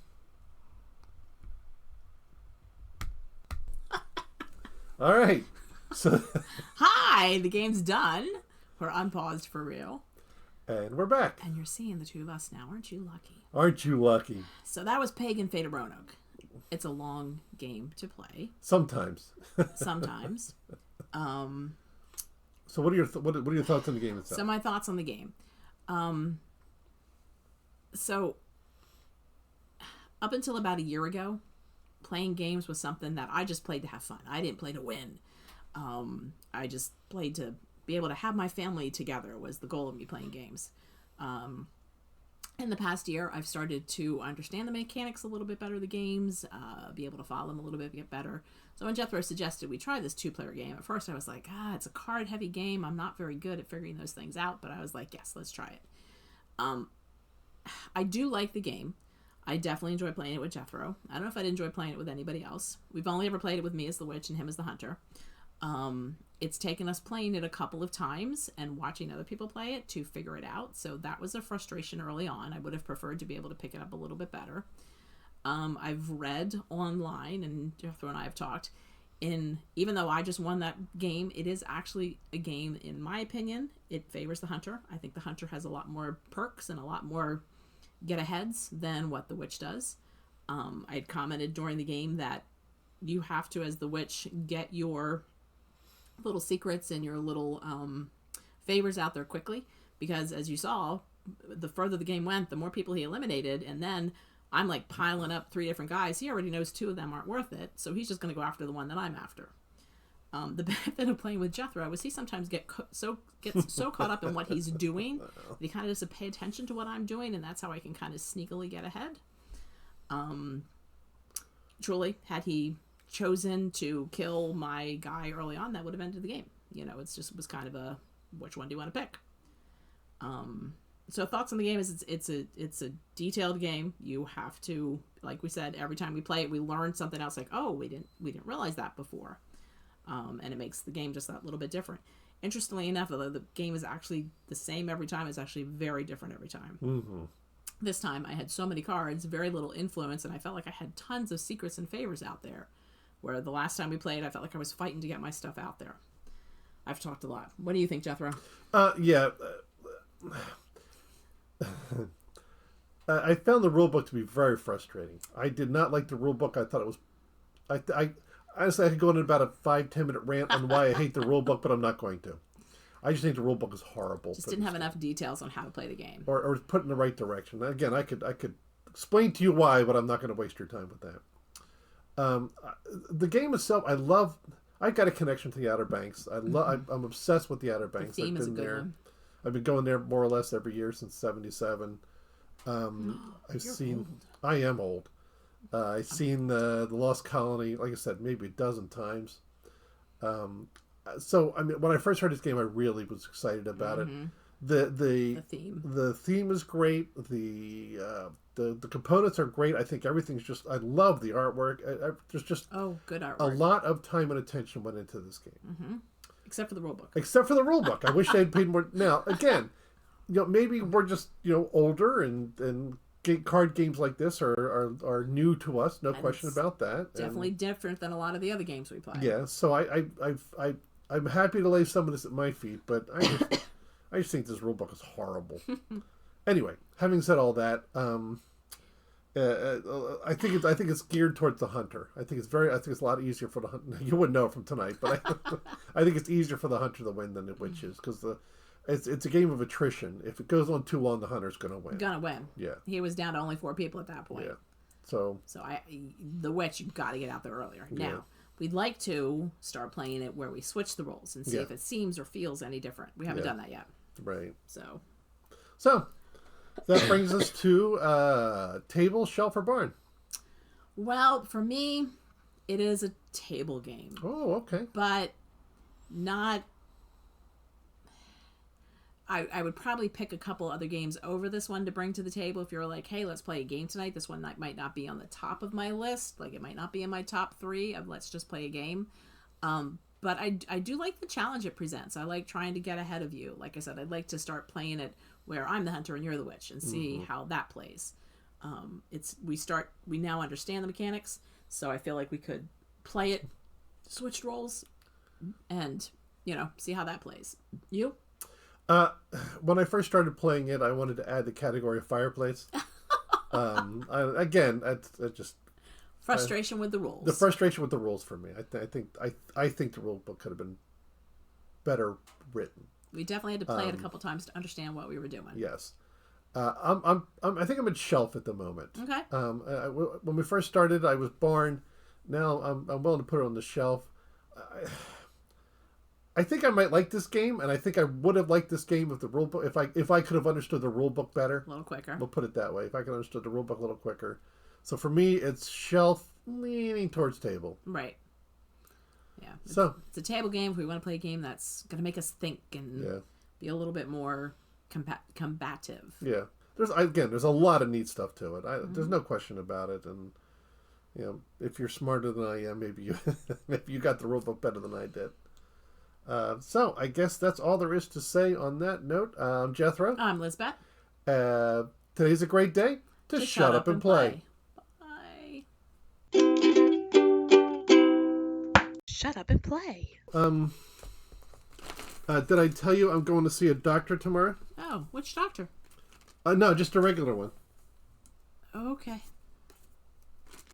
All right. So hi, the game's done. We're unpaused for real. And we're back. And you're seeing the 2 of us now. Aren't you lucky? Aren't you lucky? So that was Pagan Fate of Roanoke. It's a long game to play. Sometimes. Sometimes. So what are your thoughts on the game itself? So my thoughts on the game. So up until about a year ago, playing games was something that I just played to have fun. I didn't play to win. I just played to be able to have my family together was the goal of me playing games. In the past year, I've started to understand the mechanics a little bit better, the games, be able to follow them a little bit, get better. So when Jethro suggested we try this 2-player game, at first I was like, it's a card-heavy game. I'm not very good at figuring those things out, but I was like, yes, let's try it. I do like the game. I definitely enjoy playing it with Jethro. I don't know if I'd enjoy playing it with anybody else. We've only ever played it with me as the witch and him as the hunter. It's taken us playing it a couple of times and watching other people play it to figure it out. So that was a frustration early on. I would have preferred to be able to pick it up a little bit better. I've read online, and Jethro and I have talked, even though I just won that game, it is actually a game, in my opinion, it favors the hunter. I think the hunter has a lot more perks and a lot more get-aheads than what the witch does. I had commented during the game that you have to, as the witch, get your little secrets and your little favors out there quickly, because as you saw, the further the game went, the more people he eliminated, and then I'm like piling up 3 different guys. He already knows 2 of them aren't worth it, so he's just going to go after the one that I'm after. The benefit of playing with Jethro is he sometimes gets so caught up in what he's doing that he kind of doesn't pay attention to what I'm doing, and that's how I can kind of sneakily get ahead. Truly, had he chosen to kill my guy early on, that would have ended the game. You know, it was kind of a, which one do you want to pick? So thoughts on the game is it's a detailed game. You have to, like we said, every time we play it, we learn something else. Like, oh, we didn't realize that before, and it makes the game just that little bit different. Interestingly enough, although the game is actually the same every time, it's actually very different every time. Mm-hmm. This time, I had so many cards, very little influence, and I felt like I had tons of secrets and favors out there. Where the last time we played, I felt like I was fighting to get my stuff out there. I've talked a lot. What do you think, Jethro? Yeah. I found the rulebook to be very frustrating. I did not like the rulebook. I thought it was... I honestly, I could go into about a 5-10 minute rant on why I hate the rulebook, but I'm not going to. I just think the rulebook is horrible. Just didn't have enough details on how to play the game. Or put in the right direction. Again, I could explain to you why, but I'm not going to waste your time with that. The game itself, I've got a connection to the Outer Banks. I'm obsessed with the Outer Banks. The theme is a good one. I've been going there more or less every year since '77. I've seen. Old. I am old. I've seen the Lost Colony, like I said, maybe a dozen times. So I mean, when I first heard this game, I really was excited about it. The theme is great. The components are great. I think everything's just. I love the artwork. There's just good artwork. A lot of time and attention went into this game. Mm-hmm. Except for the rulebook. Except for the rulebook. I wish they'd paid more. Now, again, maybe we're just older and card games like this are new to us. No question about that. Definitely different than a lot of the other games we play. Yeah. So I'm happy to lay some of this at my feet, but I just think this rulebook is horrible. Anyway, having said all that, I think it's geared towards the hunter. I think it's a lot easier for the hunter. You wouldn't know from tonight, but I think it's easier for the hunter to win than the witch is, because it's a game of attrition. If it goes on too long, the hunter's going to win. Yeah. He was down to only 4 people at that point. Yeah. So the witch, you've got to get out there earlier. Yeah. Now, we'd like to start playing it where we switch the roles and see if it seems or feels any different. We haven't done that yet. Right. So that brings us to table, shelf, or barn. Well, for me, it is a table game. Oh, okay. But not... I would probably pick a couple other games over this one to bring to the table. If you're like, hey, let's play a game tonight. This one might not be on the top of my list. Like, it might not be in my top 3 of let's just play a game. But I do like the challenge it presents. I like trying to get ahead of you. Like I said, I'd like to start playing it where I'm the hunter and you're the witch and see how that plays. We now understand the mechanics, so I feel like we could play it, switched roles, and, see how that plays. You? When I first started playing it, I wanted to add the category of fireplace. Just frustration with the rules. The frustration with the rules for me. I think the rule book could have been better written. We definitely had to play it a couple times to understand what we were doing. Yes. I think I'm at shelf at the moment. Okay. When we first started, I was barn. Now I'm willing to put it on the shelf. I think I might like this game, and I think I would have liked this game if the rule book, if I could have understood the rule book better. A little quicker. We'll put it that way. If I could have understood the rule book a little quicker. So for me, it's shelf leaning towards table. Right. Yeah. It's a table game. If we want to play a game that's going to make us think and be a little bit more combative. Yeah. There's a lot of neat stuff to it. There's no question about it. And if you're smarter than I am, maybe you got the rule book better than I did. So I guess that's all there is to say on that note. I'm Jethro. I'm Lisbeth. Today's a great day to shut up and play. shut up and play. Did I tell you I'm going to see a doctor tomorrow? Oh, which doctor? No, just a regular one. Okay.